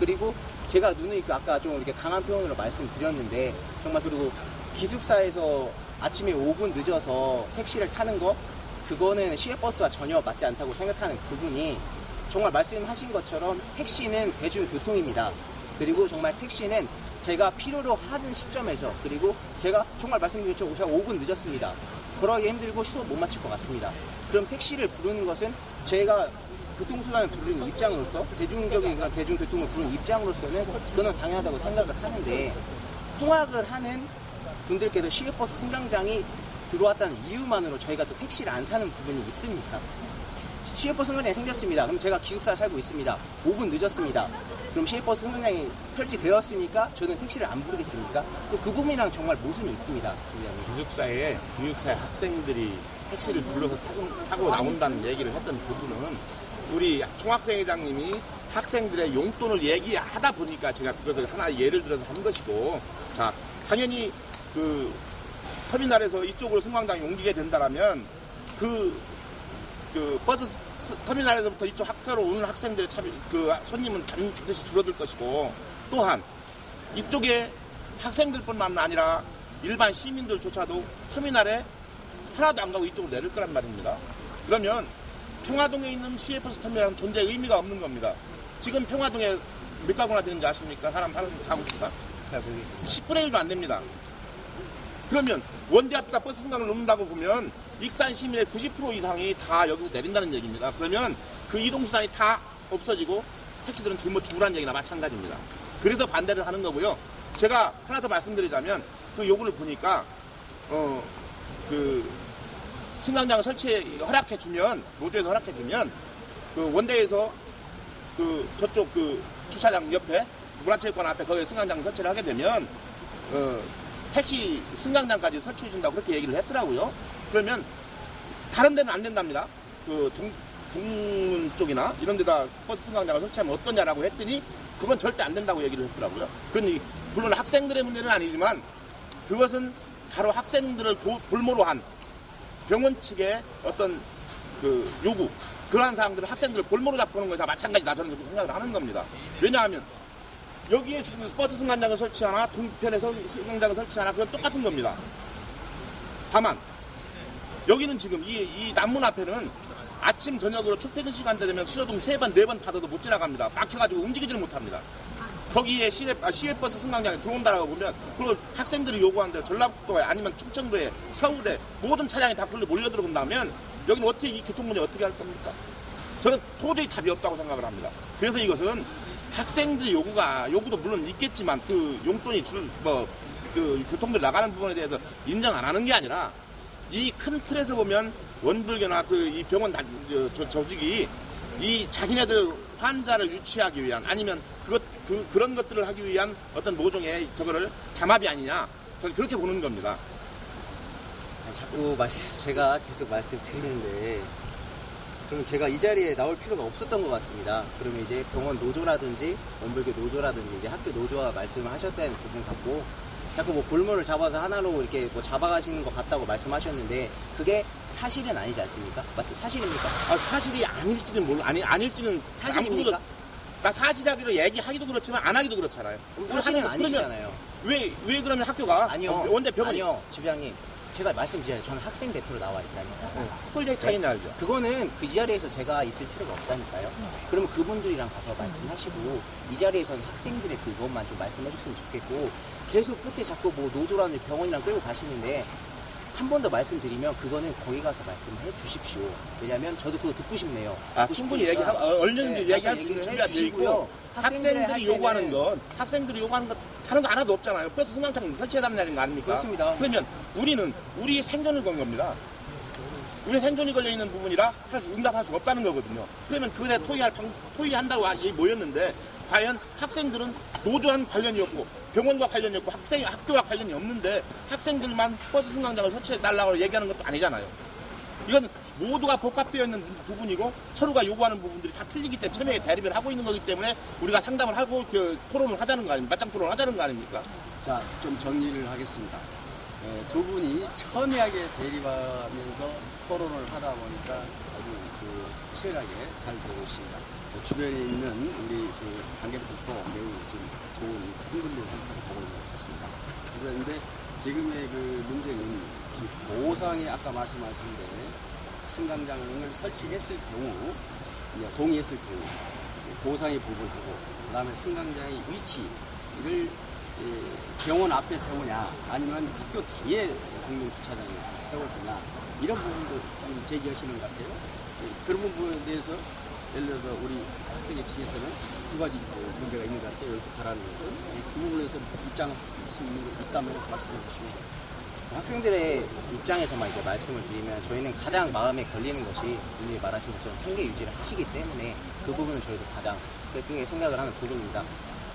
그리고 제가 누누이 아까 좀 이렇게 강한 표현으로 말씀드렸는데 정말 그리고 기숙사에서 아침에 5분 늦어서 택시를 타는 거 그거는 시외버스와 전혀 맞지 않다고 생각하는 부분이 정말 말씀하신 것처럼 택시는 대중교통입니다. 그리고 정말 택시는 제가 필요로 하는 시점에서 그리고 제가 정말 말씀드렸죠. 제가 5분 늦었습니다. 걸어가기 힘들고 수업 못 마칠 것 같습니다. 그럼 택시를 부르는 것은 제가 교통수단을 부르는 입장으로서 대중적인 그런 대중교통을 부르는 입장으로서는 그건 당연하다고 생각을 하는데 통학을 하는 분들께서 시외버스 승강장이 들어왔다는 이유만으로 저희가 또 택시를 안 타는 부분이 있습니까? 시외버스 승강장이 생겼습니다. 그럼 제가 기숙사에 살고 있습니다. 5분 늦었습니다. 그럼 시외버스 승강장이 설치되었으니까 저는 택시를 안 부르겠습니까? 또 그 부분이랑 정말 모순이 있습니다. 기숙사에 학생들이 택시를 불러서 타고 나온다는 얘기를 했던 부분은 우리 총학생회장님이 학생들의 용돈을 얘기하다 보니까 제가 그것을 하나 예를 들어서 한 것이고, 자, 당연히 그 터미널에서 이쪽으로 승강장이 옮기게 된다라면 그 버스 터미널에서부터 이쪽 학교로 오는 학생들의 손님은 반드시 줄어들 것이고, 또한 이쪽에 학생들뿐만 아니라 일반 시민들조차도 터미널에 하나도 안 가고 이쪽으로 내릴 거란 말입니다. 그러면 평화동에 있는 시외버스 터미널은 존재의 의미가 없는 겁니다. 지금 평화동에 몇 가구나 되는지 아십니까? 사람 가구 수가? 잘 모르겠습니다. 10분의 1도 안 됩니다. 그러면 원대 앞에다 버스 승강을 놓는다고 보면 익산 시민의 90% 이상이 다 여기로 내린다는 얘기입니다. 그러면 그 이동수단이 다 없어지고 택시들은 굶어 죽으라는 얘기나 마찬가지입니다. 그래서 반대를 하는 거고요. 제가 하나 더 말씀드리자면 그 요구를 보니까 그 승강장을 허락해주면, 노조에서 허락해주면 그 원대에서 그 저쪽 그 주차장 옆에 문화체육관 앞에 거기에 승강장 설치를 하게 되면 택시 승강장까지 설치해준다고 그렇게 얘기를 했더라고요. 그러면 다른 데는 안 된답니다. 그 동문 쪽이나 이런 데다 버스 승강장을 설치하면 어떠냐라고 했더니 그건 절대 안 된다고 얘기를 했더라고요. 그건 물론 학생들의 문제는 아니지만 그것은 바로 학생들을 볼모로 한 병원 측의 어떤 그 요구, 그러한 사항들을 학생들을 볼모로 잡고는 것과 마찬가지다, 저는 그렇게 생각을 하는 겁니다. 왜냐하면 여기에 지금 버스 승강장을 설치하나 동편에서 승강장을 설치하나 그건 똑같은 겁니다. 다만 여기는 지금 이 남문 앞에는 아침 저녁으로 출퇴근 시간대 되면 신호등 3번 4번 받아도 못 지나갑니다. 막혀가지고 움직이지를 못합니다. 거기에 시외버스 승강장에 들어온다라고 보면, 그리고 학생들이 요구하는 대로 전라북도에 아니면 충청도에 서울에 모든 차량이 다 그걸로 몰려 들어온다면 여기는 어떻게 이 교통 문제 어떻게 할 겁니까? 저는 도저히 답이 없다고 생각을 합니다. 그래서 이것은 학생들의 요구도 물론 있겠지만 그 용돈이 그 교통들 나가는 부분에 대해서 인정 안 하는 게 아니라 이 큰 틀에서 보면 원불교나 이 병원 조직이 이 자기네들 환자를 유치하기 위한 아니면 그런 것들을 하기 위한 어떤 모종의 저거를 담합이 아니냐, 저는 그렇게 보는 겁니다. 자꾸 제가 계속 말씀드리는데 그러면 제가 이 자리에 나올 필요가 없었던 것 같습니다. 그러면 이제 병원 노조라든지 원불교 노조라든지 이제 학교 노조와 말씀을 하셨다는 부분 같고, 자꾸 뭐 볼모를 잡아서 하나로 이렇게 뭐 잡아가시는 것 같다고 말씀하셨는데 그게 사실은 아니지 않습니까? 사실입니까? 사실이 아닐지는 아닐지는 사실입니까? 사실하기로 얘기하기도 그렇지만 안 하기도 그렇잖아요. 사실은 아니시잖아요. 왜 그러면 학교가 아니요. 원대 병원이 아니요, 지부장님. 제가 말씀드려요. 저는 학생 대표로 나와 있다니까요. 홀대 타인이 알죠. 그거는 그 자리에서 제가 있을 필요가 없다니까요. 그러면 그분들이랑 가서 말씀하시고 이 자리에서는 학생들의 그것만 좀 말씀해 줬으면 좋겠고, 계속 끝에 자꾸 뭐 노조라는 병원이랑 끌고 가시는데 한 번 더 말씀드리면 그거는 거기 가서 말씀해 주십시오. 왜냐면 저도 그거 듣고 싶네요. 충분히 얼른 얘기할 수 있는 준비가 되어 있고, 학생들이 요구하는 건 다른 거 하나도 없잖아요. 버스 승강장 설치해달라는 거 아닙니까? 그렇습니다. 그러면 우리는 우리의 생존을 건 겁니다. 우리 생존이 걸려있는 부분이라 응답할 수 없다는 거거든요. 그러면 그에 토의한다고 모였는데 과연 학생들은 노조와는 관련이 없고 병원과 관련이 없고 학교와 관련이 없는데 학생들만 버스 승강장을 설치해달라고 얘기하는 것도 아니잖아요. 이건 모두가 복합되어 있는 부분이고 서로가 요구하는 부분들이 다 틀리기 때문에 첨예하게 대립을 하고 있는 거기 때문에 우리가 상담을 하고 토론을 하자는 거 아닙니까? 맞짱 토론을 하자는 거 아닙니까? 자, 좀 정리를 하겠습니다. 두 분이 첨예하게 대립하면서 토론을 하다 보니까 아주 치열하게 잘 되고 있습니다. 주변에 있는 우리 관객들도 매우 지금 좋은 흥분된 상태로 보고 있는 것 같습니다. 그런데 지금의 문제는 지금 고상에 아까 말씀하신 대로 승강장을 설치했을 경우, 동의했을 경우, 고상의 부분하고, 그 다음에 승강장의 위치를 병원 앞에 세우냐, 아니면 학교 뒤에 공동주차장에 세워주냐, 이런 부분도 좀 제기하시는 것 같아요. 그런 부분에 대해서, 예를 들어서 우리 학생회 측에서는 두 가지 문제가 있는 것 같아요. 여기서 바라는 것은. 그 부분에서 입장할 수 있다면 말씀해 주시면. 학생들의 입장에서만 이제 말씀을 드리면 저희는 가장 마음에 걸리는 것이 오늘 말하신 것처럼 생계 유지를 하시기 때문에 그 부분은 저희도 가장 크게 생각을 하는 부분입니다.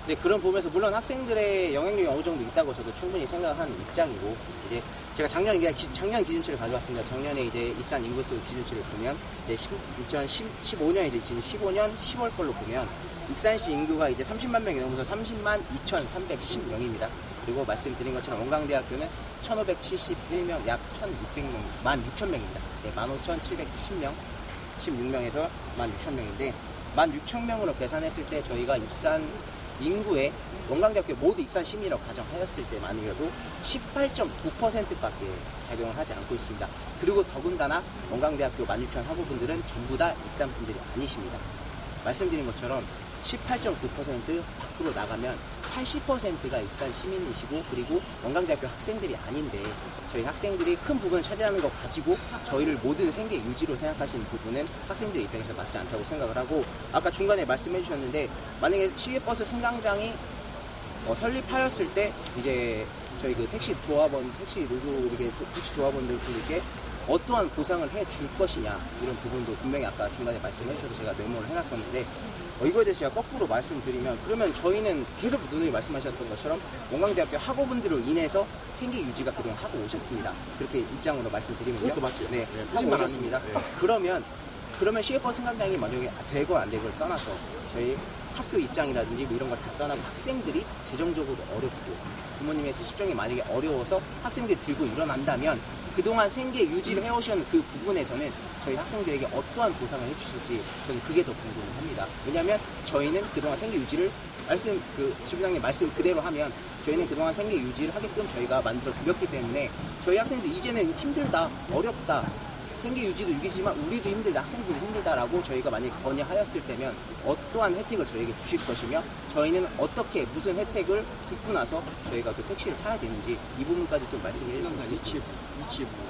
근데 그런 부분에서 물론 학생들의 영향력이 어느 정도 있다고 저도 충분히 생각하는 입장이고, 이제 제가 작년 기준치를 가져왔습니다. 작년에 이제 익산 인구수 기준치를 보면 이제 2015년 이제 지금 15년 10월 걸로 보면 익산시 인구가 이제 30만 명이 넘어서 30만 2,310명입니다. 그리고 말씀드린 것처럼 원광대학교는 1,571명, 약 1,600명, 16,000명입니다. 네, 15,710명, 16명에서 16,000명인데 16,000명으로 계산했을 때 저희가 익산 인구의 원광대학교 모두 익산 시민이라고 가정하였을 때만이라도 18.9%밖에 작용을 하지 않고 있습니다. 그리고 더군다나 원광대학교 16,000 학우분들은 전부 다 익산 분들이 아니십니다. 말씀드린 것처럼 18.9% 밖으로 나가면 80%가 익산 시민이시고, 그리고 원광대학교 학생들이 아닌데 저희 학생들이 큰 부분을 차지하는 거 가지고 저희를 모든 생계 유지로 생각하시는 부분은 학생들 입장에서 맞지 않다고 생각을 하고, 아까 중간에 말씀해 주셨는데 만약에 시외버스 승강장이 설립하였을 때 이제 저희 택시 조합원, 택시 조합원들께 어떠한 보상을 해줄 것이냐, 이런 부분도 분명히 아까 중간에 말씀해 주셔서 제가 메모를 해놨었는데, 이거에 대해서 제가 거꾸로 말씀드리면, 그러면 저희는 계속 누누이 말씀하셨던 것처럼 원광대학교 학우분들로 인해서 생계 유지가 그동안 하고 오셨습니다. 그렇게 입장으로 말씀드리면요. 그것도 맞죠. 네, 네, 하고 오셨습니다. 네. 그러면 시외버스 승강장이 만약에 되고 안 되고를 떠나서 저희 학교 입장이라든지 뭐 이런 걸 다 떠나고 학생들이 재정적으로 어렵고 부모님의 세실정이 만약에 어려워서 학생들이 들고 일어난다면 그동안 생계 유지를 해오신 그 부분에서는 저희 학생들에게 어떠한 보상을 해주실지 저는 그게 더 궁금합니다. 왜냐하면 저희는 그동안 생계 유지를 지부장님 말씀 그대로 하면 저희는 그동안 생계 유지를 하게끔 저희가 만들어 드렸기 때문에 저희 학생들 이제는 힘들다, 어렵다, 생계 유지도 유기지만 우리도 힘들다, 학생들도 힘들다라고 저희가 만약에 건의하였을 때면 어떠한 혜택을 저희에게 주실 것이며 저희는 어떻게 무슨 혜택을 듣고 나서 저희가 그 택시를 타야 되는지 이 부분까지 좀 말씀해 주시면 승강장 위치 부분.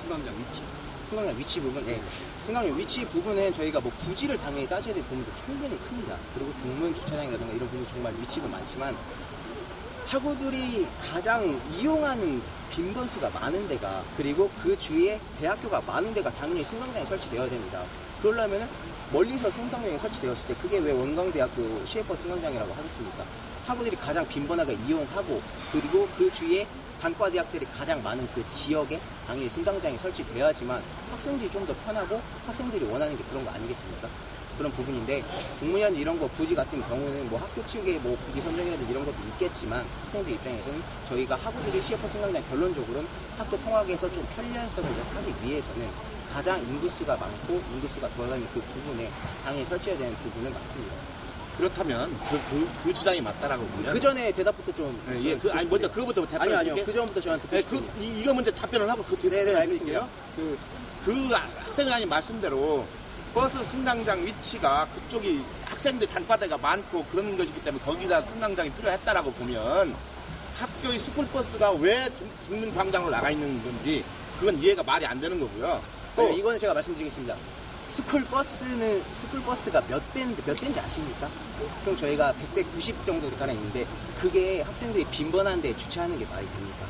승강장 위치. 승강장 위치 부분, 네. 승강장 위치 부분은 저희가 뭐 부지를 당연히 따져야 될 부분도 충분히 큽니다. 그리고 동문 주차장이라든가 이런 부분이 정말 위치도 많지만 학우들이 가장 이용하는 빈번수가 많은 데가, 그리고 그 주위에 대학교가 많은 데가 당연히 승강장이 설치되어야 됩니다. 그러려면 멀리서 승강장이 설치되었을 때 그게 왜 원광대학교 시외버스 승강장이라고 하겠습니까? 학우들이 가장 빈번하게 이용하고, 그리고 그 주위에 단과대학들이 가장 많은 그 지역에 당연히 승강장이 설치되어야지만 학생들이 좀 더 편하고 학생들이 원하는 게 그런 거 아니겠습니까? 그런 부분인데, 동문이라든지 이런 거 부지 같은 경우는 뭐 학교 측의 뭐 부지 선정이라든지 이런 것도 있겠지만 학생들 입장에서는 저희가 학우들이 시외버스 승강장 결론적으로는 학교 통학에서 좀 편리성을 하기 위해서는 가장 인구수가 많고 인구수가 돌아다니는 그 부분에 당연히 설치해야 되는 부분은 맞습니다. 그렇다면 그 주장이 맞다라고 보면 그 전에 대답부터 좀. 예, 먼저 그거부터 답변. 아니요. 그 전부터 저한테 듣고 싶습니다. 이거 먼저 답변을 하고 네, 알겠습니다. 그 학생장님 말씀대로 버스 승강장 위치가 그쪽이 학생들 단과대가 많고 그런 것이기 때문에 거기다 승강장이 필요했다라고 보면 학교의 스쿨버스가 왜 동문광장으로 나가 있는 건지 그건 이해가 말이 안 되는 거고요. 또 이거는 제가 말씀드리겠습니다. 스쿨버스가 몇 대인지 아십니까? 총 저희가 100대 90 정도 가량 있는데 그게 학생들이 빈번한 데 주차하는 게 말이 됩니까?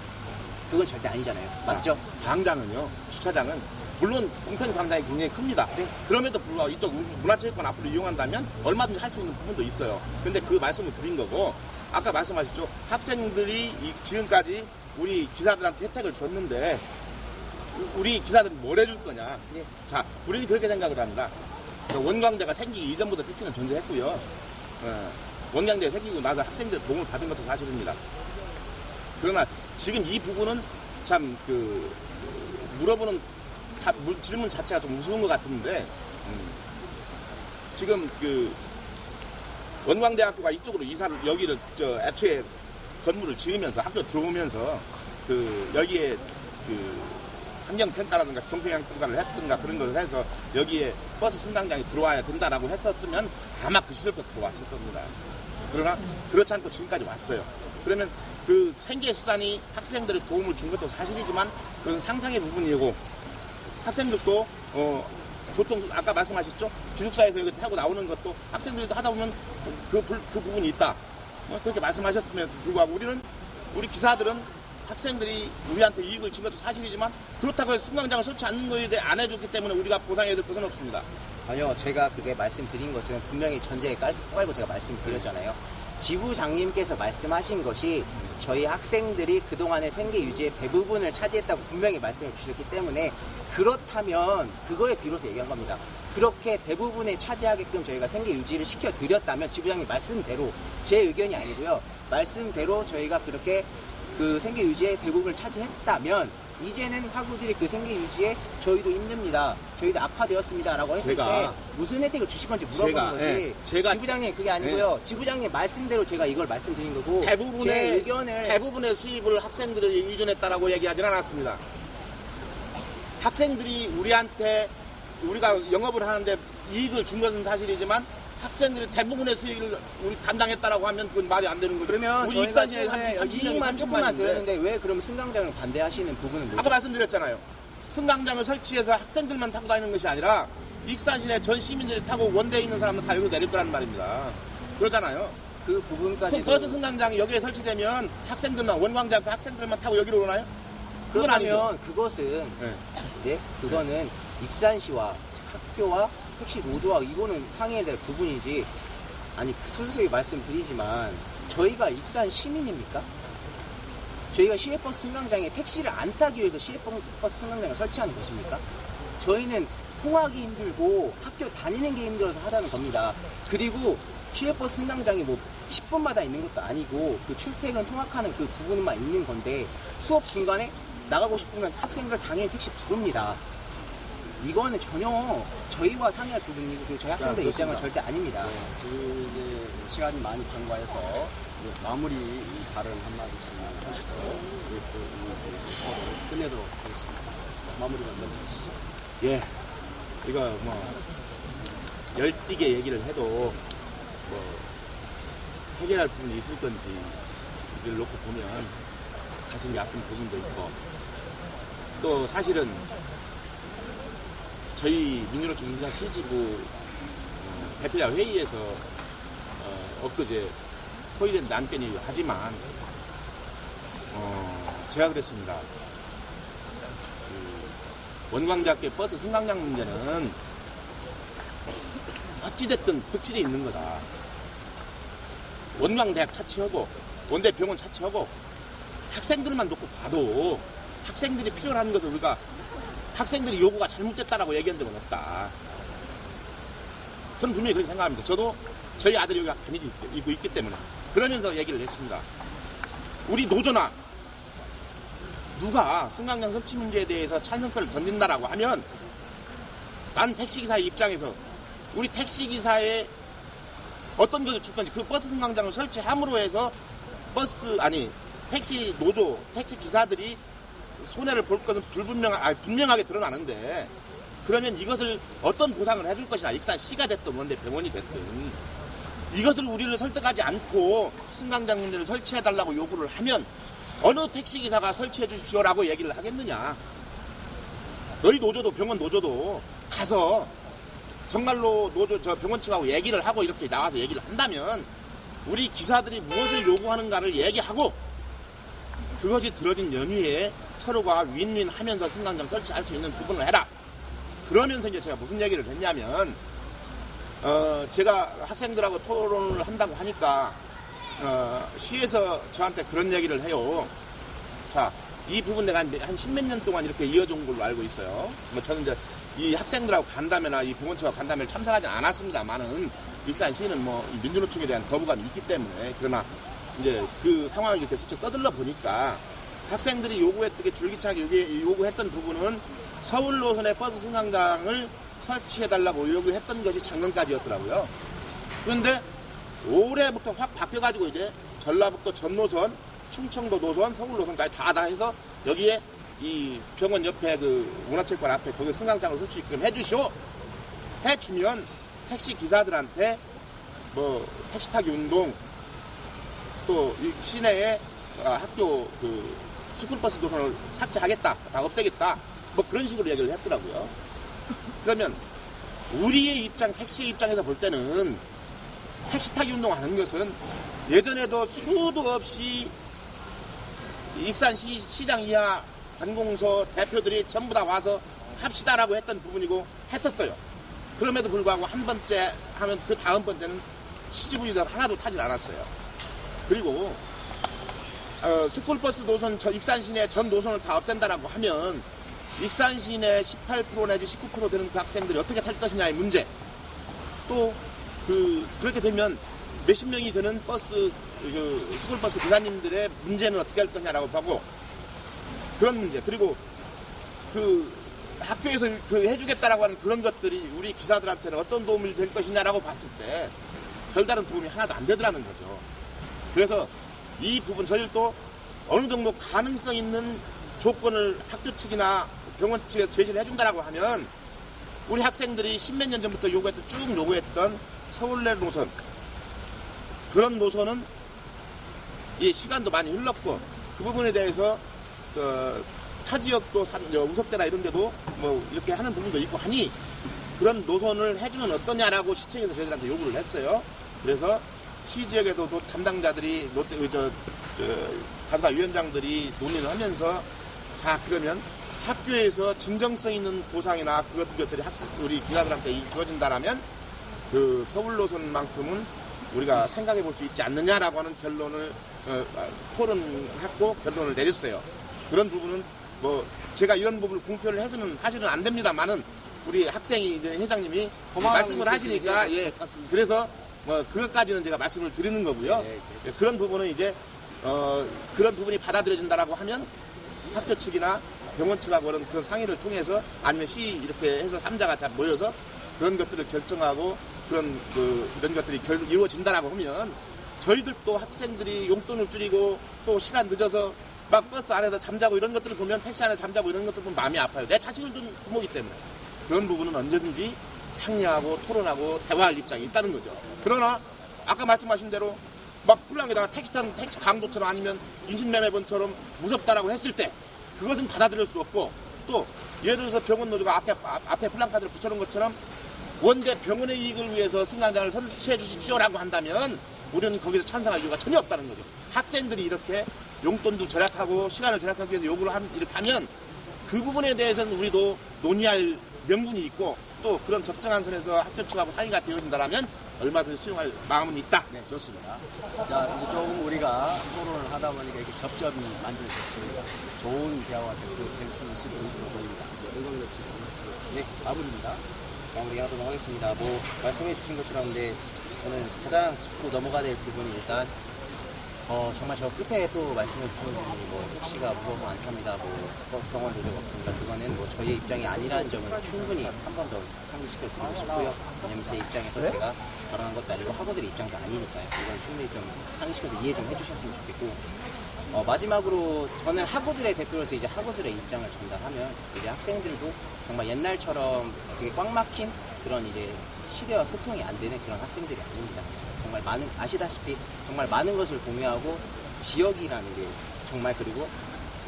그건 절대 아니잖아요. 맞죠? 광장은요, 주차장은 물론 동편 광장이 굉장히 큽니다. 네. 그럼에도 불구하고 이쪽 문화체육관 앞으로 이용한다면 얼마든지 할 수 있는 부분도 있어요. 근데 그 말씀을 드린 거고, 아까 말씀하셨죠. 학생들이 지금까지 우리 기사들한테 혜택을 줬는데 우리 기사들은 뭘 해줄 거냐. 예. 자, 우리는 그렇게 생각을 합니다. 원광대가 생기기 이전부터 택시는 존재했고요. 원광대가 생기고 나서 학생들 도움을 받은 것도 사실입니다. 그러나 지금 이 부분은 참 물어보는 질문 자체가 좀 우스운 것 같은데 지금 원광대학교가 이쪽으로 이사를 여기를 애초에 건물을 지으면서 학교 들어오면서 여기에 환경평가라든가 교통평가를 했든가 그런 것을 해서 여기에 버스 승강장이 들어와야 된다라고 했었으면 아마 그 시절부터 들어왔을 겁니다. 그러나 그렇지 않고 지금까지 왔어요. 그러면 생계수단이 학생들의 도움을 준 것도 사실이지만 그건 상상의 부분이고 학생들도 교통 아까 말씀하셨죠? 기숙사에서 여기 타고 나오는 것도 학생들이 하다 보면 그 부분이 있다. 그렇게 말씀하셨으면 불구하고 우리 기사들은 학생들이 우리한테 이익을 준 것도 사실이지만 그렇다고 해서 승강장을 설치 않는 거에 대해 안 해줬기 때문에 우리가 보상해야 될 것은 없습니다. 아니요, 제가 그게 말씀드린 것은 분명히 전제에 깔고 제가 말씀드렸잖아요. 지부장님께서 말씀하신 것이 저희 학생들이 그동안의 생계 유지의 대부분을 차지했다고 분명히 말씀해 주셨기 때문에 그렇다면 그거에 비로소 얘기한 겁니다. 그렇게 대부분에 차지하게끔 저희가 생계 유지를 시켜드렸다면 지부장님 말씀대로 제 의견이 아니고요. 말씀대로 저희가 그렇게 생계 유지의 대부분을 차지했다면 이제는 학우들이 생계 유지에 저희도 힘듭니다. 저희도 악화되었습니다. 라고 했을 때 무슨 혜택을 주실 건지 물어보는 거지. 지부장님 그게 아니고요. 지부장님 말씀대로 제가 이걸 말씀드린 거고 대부분의 수입을 학생들이 의존했다라고 얘기하진 않았습니다. 학생들이 우리가 영업을 하는데 이익을 준 것은 사실이지만 학생들이 대부분의 수익을 우리 담당했다라고 하면 그건 말이 안 되는 거죠. 그러면 우리 저희가 익산시에 이익만 조금만 들었는데 왜 그러면 승강장을 반대하시는 부분은 뭐죠? 아까 말씀드렸잖아요. 승강장을 설치해서 학생들만 타고 다니는 것이 아니라 익산시내 전 시민들이 타고 원대에 있는 사람은 다 여기로 내릴 거란 말입니다. 그렇잖아요. 그 부분까지 버스 승강장이 여기에 설치되면 원광대학교 학생들만 타고 여기로 오나요? 그건 아니죠. 그렇다면 그것은 그거는 익산시와 학교와 택시 노조와 이거는 상의해야 될 부분이지. 아니 솔직히 말씀드리지만 저희가 익산 시민입니까? 저희가 시외버스 승강장에 택시를 안 타기 위해서 시외버스 승강장을 설치하는 것입니까? 저희는 통하기 힘들고 학교 다니는 게 힘들어서 하자는 겁니다. 그리고 시외버스 승강장이 10분마다 있는 것도 아니고 출퇴근 통학하는 그 부분만 있는 건데 수업 중간에 나가고 싶으면 학생들 당연히 택시 부릅니다. 이거는 전혀 저희와 상의할 부분이고 저희 학생들 입장은 절대 아닙니다. 네, 지금 이제 시간이 많이 경과해서 마무리 발언 한마디씩 하시고 끝내도록 하겠습니다. 마무리가 먼저 해주시죠. 예, 우리가 열띠게 얘기를 해도 해결할 부분이 있을 건지 이걸 놓고 보면 가슴이 아픈 부분도 있고 또 사실은 저희 민주노총 인사 시지부 대표자 회의에서 엊그제 토의된 남편이 하지만 제가 그랬습니다. 원광대학교 버스 승강장 문제는 어찌됐든 득실이 있는 거다. 원광대학 차치하고 원대병원 차치하고 학생들만 놓고 봐도 학생들이 필요로 것을 우리가 학생들이 요구가 잘못됐다라고 얘기한 적은 없다. 저는 분명히 그렇게 생각합니다. 저도 저희 아들이 여기 다니고 있기 때문에 그러면서 얘기를 했습니다. 우리 노조나 누가 승강장 설치 문제에 대해서 찬성표를 던진다라고 하면 난 택시기사의 입장에서 우리 택시기사의 어떤 것을 줄 건지 그 버스 승강장을 설치함으로 해서 택시 노조, 택시 기사들이 손해를 볼 것은 분명하게 드러나는데 그러면 이것을 어떤 보상을 해줄 것이냐 익산시가 됐든 원대병원이 됐든 이것을 우리를 설득하지 않고 승강장 문제를 설치해달라고 요구를 하면 어느 택시기사가 설치해 주십시오라고 얘기를 하겠느냐. 너희 노조도 병원 노조도 가서 정말로 병원 측하고 얘기를 하고 이렇게 나와서 얘기를 한다면 우리 기사들이 무엇을 요구하는가를 얘기하고 그것이 들어진 연위에 서로가 윈윈 하면서 승강장 설치할 수 있는 부분을 해라. 그러면서 이제 제가 무슨 얘기를 했냐면, 제가 학생들하고 토론을 한다고 하니까, 시에서 저한테 그런 얘기를 해요. 자, 이 부분 내가 한 십몇 년 동안 이렇게 이어진 걸로 알고 있어요. 뭐 저는 이제 이 학생들하고 간담회나 이 병원처와 간담회를 참석하지 않았습니다만은 익산시는 뭐 이 민주노총에 대한 거부감이 있기 때문에 그러나 이제 그 상황을 이렇게 슬쩍 떠들러 보니까 학생들이 요구했던 게 줄기차게 요구했던 부분은 서울 노선의 버스 승강장을 설치해달라고 요구했던 것이 작년까지였더라고요. 그런데 올해부터 확 바뀌어가지고 이제 전라북도 전 노선, 충청도 노선, 서울 노선까지 다 해서 여기에 이 병원 옆에 그 문화체육관 앞에 거기 승강장을 설치게끔 해주시오. 해주면 택시 기사들한테 뭐 택시 타기 운동 또 이 시내에 학교 그 스쿨버스 노선을 삭제하겠다, 다 없애겠다, 뭐 그런 식으로 얘기를 했더라고요. 그러면 우리의 입장, 택시의 입장에서 볼 때는 택시 타기 운동하는 것은 예전에도 수도 없이 익산시 시장 이하 관공서 대표들이 전부 다 와서 합시다라고 했던 부분이고 했었어요. 그럼에도 불구하고 한 번째 하면 그 다음 번째는 시지분이 하나도 타질 않았어요. 그리고 스쿨버스 노선 익산 시내 전 노선을 다 없앤다라고 하면 익산 시내 18% 내지 19% 되는 그 학생들이 어떻게 탈 것이냐의 문제. 또 그렇게 되면 몇십 명이 되는 버스 스쿨버스 기사님들의 문제는 어떻게 할 거냐라고 하고 그런 문제. 그리고 그 학교에서 그 해주겠다라고 하는 그런 것들이 우리 기사들한테는 어떤 도움이 될 것이냐라고 봤을 때 별다른 도움이 하나도 안 되더라는 거죠. 그래서 이 부분 저희도 어느 정도 가능성 있는 조건을 학교 측이나 병원 측에서 제시를 해준다라고 하면 우리 학생들이 십몇 년 전부터 쭉 요구했던 서울내 노선 그런 노선은 이 시간도 많이 흘렀고 그 부분에 대해서 타 지역도 우석대나 이런 데도 뭐 이렇게 하는 부분도 있고 하니 그런 노선을 해주면 어떠냐라고 시청에서 저희들한테 요구를 했어요. 그래서 시 지역에도 담당자들이 감사위원장들이 논의를 하면서 자 그러면 학교에서 진정성 있는 보상이나 그것들이 우리 기사들한테 주어진다라면 그 서울 노선만큼은 우리가 생각해 볼 수 있지 않느냐라고 하는 결론을 토론하고 결론을 내렸어요. 그런 부분은 뭐 제가 이런 부분을 공표를 해서는 사실은 안 됩니다만은 우리 학생이 이제 회장님이 말씀을 하시니까 예 그래서 뭐 그것까지는 제가 말씀을 드리는 거고요. 예, 그런 부분은 이제 그런 부분이 받아들여진다라고 하면 학교 측이나 병원 측하고는 그런 상의를 통해서 아니면 시 이렇게 해서 3자가 다 모여서 그런 것들을 결정하고 이런 것들이 이루어진다라고 하면 저희들도 학생들이 용돈을 줄이고 또 시간 늦어서 막 버스 안에서 잠자고 이런 것들을 보면 택시 안에 잠자고 이런 것들 보면 마음이 아파요. 내 자식을 둔 부모이기 때문에 그런 부분은 언제든지 상의하고 토론하고 대화할 입장이 있다는 거죠. 그러나 아까 말씀하신 대로 막 풀랑에다가 택시 강도처럼 아니면 인신매매범처럼 무섭다라고 했을 때 그것은 받아들일 수 없고 또 예를 들어서 병원 노조가 앞에 플랑카드를 붙여놓은 것처럼 원대 병원의 이익을 위해서 승강장을 설치해 주십시오라고 한다면 우리는 거기서 찬성할 이유가 전혀 없다는 거죠. 학생들이 이렇게 용돈도 절약하고 시간을 절약하기 위해서 요구를 이렇게 하면 그 부분에 대해서는 우리도 논의할 명분이 있고 또 그런 적정한 선에서 학교 측하고 상의가 되어진다면 얼마든지 수용할 마음은 있다. 네, 좋습니다. 자, 이제 조금 우리가 토론을 하다 보니까 이렇게 접점이 만들어졌습니다. 좋은 대화가 될 수 있을 것으로 보입니다. 영광같이 네, 마무리입니다. 마무리하도록 하겠습니다. 뭐 말씀해 주신 것처럼 근데 저는 가장 짚고 넘어가야 될 부분이 일단 정말 저 끝에 또 말씀해 주신 부분이 뭐 택시가 무서워서 안 탑니다. 뭐 병원 노조가 없습니다. 그거는 뭐 저희의 입장이 아니라는 점을 충분히 한 번 더 상기시켜 드리고 싶고요. 왜냐면 제 입장에서 제가 발언한 것도 아니고 학우들의 입장도 아니니까요. 이건 충분히 좀 상기시켜서 이해 좀 해주셨으면 좋겠고 마지막으로 저는 학우들의 대표로서 이제 학우들의 입장을 전달하면 이제 학생들도 정말 옛날처럼 되게 꽉 막힌 그런 이제 시대와 소통이 안 되는 그런 학생들이 아닙니다. 정말 아시다시피 정말 많은 것을 공유하고 지역이라는 게 정말 그리고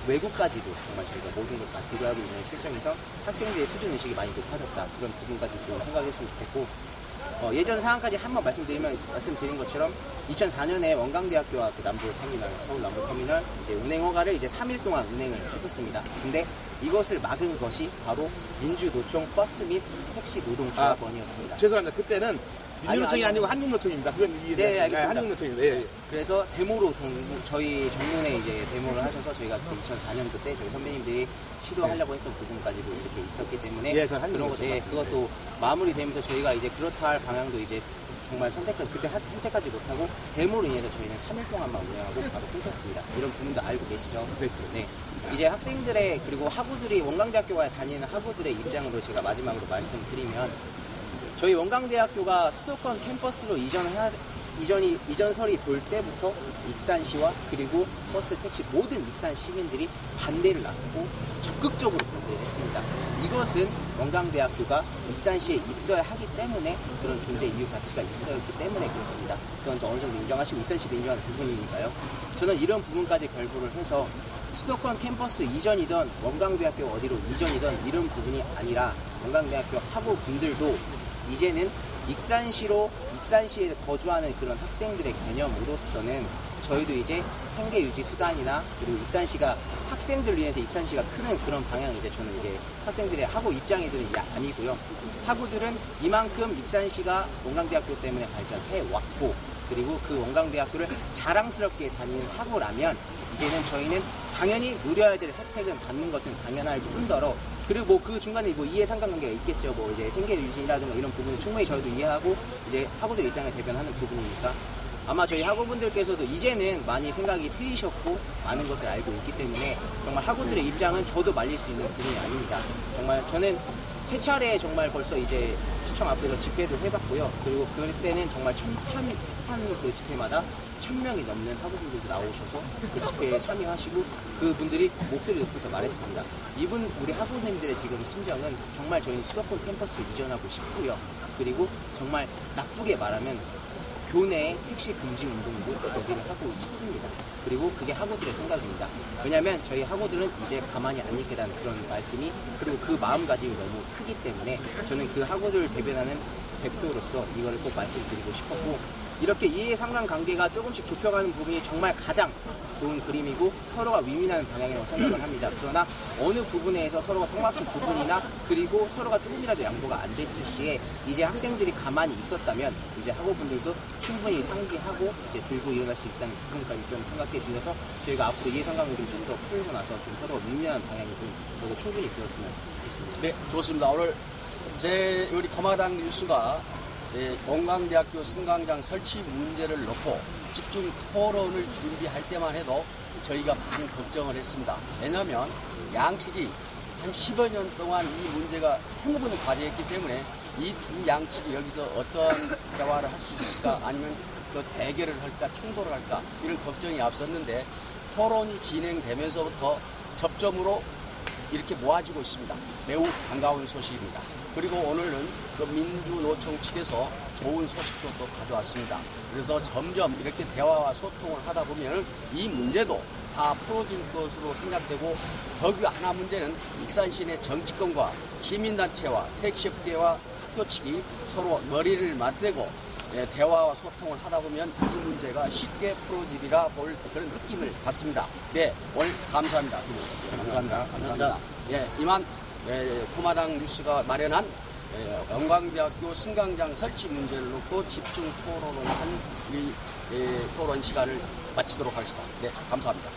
외국까지도 정말 저희가 모든 걸 다 교류하고 있는 실정에서 학생들의 수준 의식이 많이 높아졌다. 그런 부분까지 좀 생각했으면 좋겠고 예전 상황까지 한번 말씀드린 것처럼 2004년에 원광대학교와 그 남부터미널, 서울 남부터미널 이제 운행 허가를 이제 3일 동안 운행을 했었습니다. 근데 이것을 막은 것이 바로 민주노총 버스 및 택시 노동조합원이었습니다. 죄송합니다. 그때는 민주노총이 아니고 한국노총입니다. 그건 이해돼요. 네, 알겠습니다. 한국노총입니다. 예, 예. 그래서 데모로 저희 정문에 이제 데모를 하셔서 저희가 2004년도 때 저희 선배님들이 시도하려고 했던 부분까지도 이렇게 있었기 때문에 예, 그건 그런 것, 한국노총 맞습니다. 그것도 마무리되면서 저희가 이제 그렇다 할 방향도 이제 정말 선택하지 못하고 데모로 인해서 저희는 3일 동안만 운영하고 바로 끊겼습니다. 이런 부분도 알고 계시죠? 네. 이제 학생들의 그리고 학우들이 원광대학교가 다니는 학우들의 입장으로 제가 마지막으로 말씀드리면 저희 원광대학교가 수도권 캠퍼스로 이전설이 돌 때부터 익산시와 그리고 버스, 택시 모든 익산 시민들이 반대를 낳고 적극적으로 반대를 했습니다. 이것은 원광대학교가 익산시에 있어야 하기 때문에 그런 존재 이유 가치가 있었기 때문에 그렇습니다. 그건 또 어느 정도 인정하시고 익산시도 인정하는 부분이니까요. 저는 이런 부분까지 결부를 해서 수도권 캠퍼스 이전이던 원광대학교 어디로 이전이던 이런 부분이 아니라 원광대학교 학우분들도 이제는 익산시에 거주하는 그런 학생들의 개념으로서는 저희도 이제 생계 유지 수단이나 그리고 익산시가 학생들 위해서 익산시가 크는 그런 방향이 이제 저는 이제 학생들의 학우 입장이들은 이제 아니고요. 학우들은 이만큼 익산시가 원광대학교 때문에 발전해 왔고 그리고 그 원광대학교를 자랑스럽게 다니는 학우라면 이제는 저희는 당연히 누려야 될 혜택은 받는 것은 당연할 뿐더러 그리고 뭐 그 중간에 뭐 이해 상관관계가 있겠죠. 뭐 이제 생계 유지라든가 이런 부분은 충분히 저희도 이해하고 이제 학우들 입장을 대변하는 부분이니까 아마 저희 학우분들께서도 이제는 많이 생각이 트이셨고 많은 것을 알고 있기 때문에 정말 학우들의 입장은 저도 말릴 수 있는 부분이 아닙니다. 정말 저는 세 차례 정말 벌써 이제 시청 앞에서 집회도 해봤고요. 그리고 그때는 정말 한 그 집회마다 1000명이 넘는 학우분들도 나오셔서 그 집회에 참여하시고 그분들이 목소리 높여서 말했습니다. 우리 학우님들의 지금 심정은 정말 저희는 수도권 캠퍼스를 이전하고 싶고요. 그리고 정말 나쁘게 말하면 교내 택시 금지 운동도 준비를 하고 싶습니다. 그리고 그게 학우들의 생각입니다. 왜냐하면 저희 학우들은 이제 가만히 안 있겠다는 그런 말씀이 그리고 그 마음가짐이 너무 크기 때문에 저는 그 학우들을 대변하는 대표로서 이거를 꼭 말씀드리고 싶었고 이렇게 이해상관관계가 조금씩 좁혀가는 부분이 정말 가장 좋은 그림이고 서로가 윈윈하는 방향이라고 생각을 합니다. 그러나 어느 부분에서 서로가 꽉 막힌 부분이나 그리고 서로가 조금이라도 양보가 안 됐을 시에 이제 학생들이 가만히 있었다면 이제 학우분들도 충분히 상기하고 이제 들고 일어날 수 있다는 부분까지 좀 생각해 주셔서 저희가 앞으로 이해상관관계를 좀 더 풀고 나서 좀 서로가 윈윈한 방향이 좀 저도 충분히 되었으면 좋겠습니다. 네, 좋습니다. 오늘 우리 거마당 뉴스가 원광대학교 승강장 설치 문제를 놓고 집중 토론을 준비할 때만 해도 저희가 많은 걱정을 했습니다. 왜냐하면 양측이 한 10여 년 동안 이 문제가 해묵은 과제였기 때문에 이 두 양측이 여기서 어떤 대화를 할 수 있을까 아니면 그 대결을 할까 충돌을 할까 이런 걱정이 앞섰는데 토론이 진행되면서부터 접점으로 이렇게 모아지고 있습니다. 매우 반가운 소식입니다. 그리고 오늘은 그 민주노총 측에서 좋은 소식도 또 가져왔습니다. 그래서 점점 이렇게 대화와 소통을 하다 보면 이 문제도 다 풀어질 것으로 생각되고 더구 하나 문제는 익산시 내 정치권과 시민단체와 택시업계와 학교 측이 서로 머리를 맞대고 대화와 소통을 하다 보면 이 문제가 쉽게 풀어지리라 볼 그런 느낌을 받습니다. 네, 오늘 감사합니다. 감사합니다. 예, 이만 코마당 뉴스가 마련한 원광대학교 승강장 설치 문제를 놓고 집중 토론을 한 이 토론 시간을 마치도록 하겠습니다. 네, 감사합니다.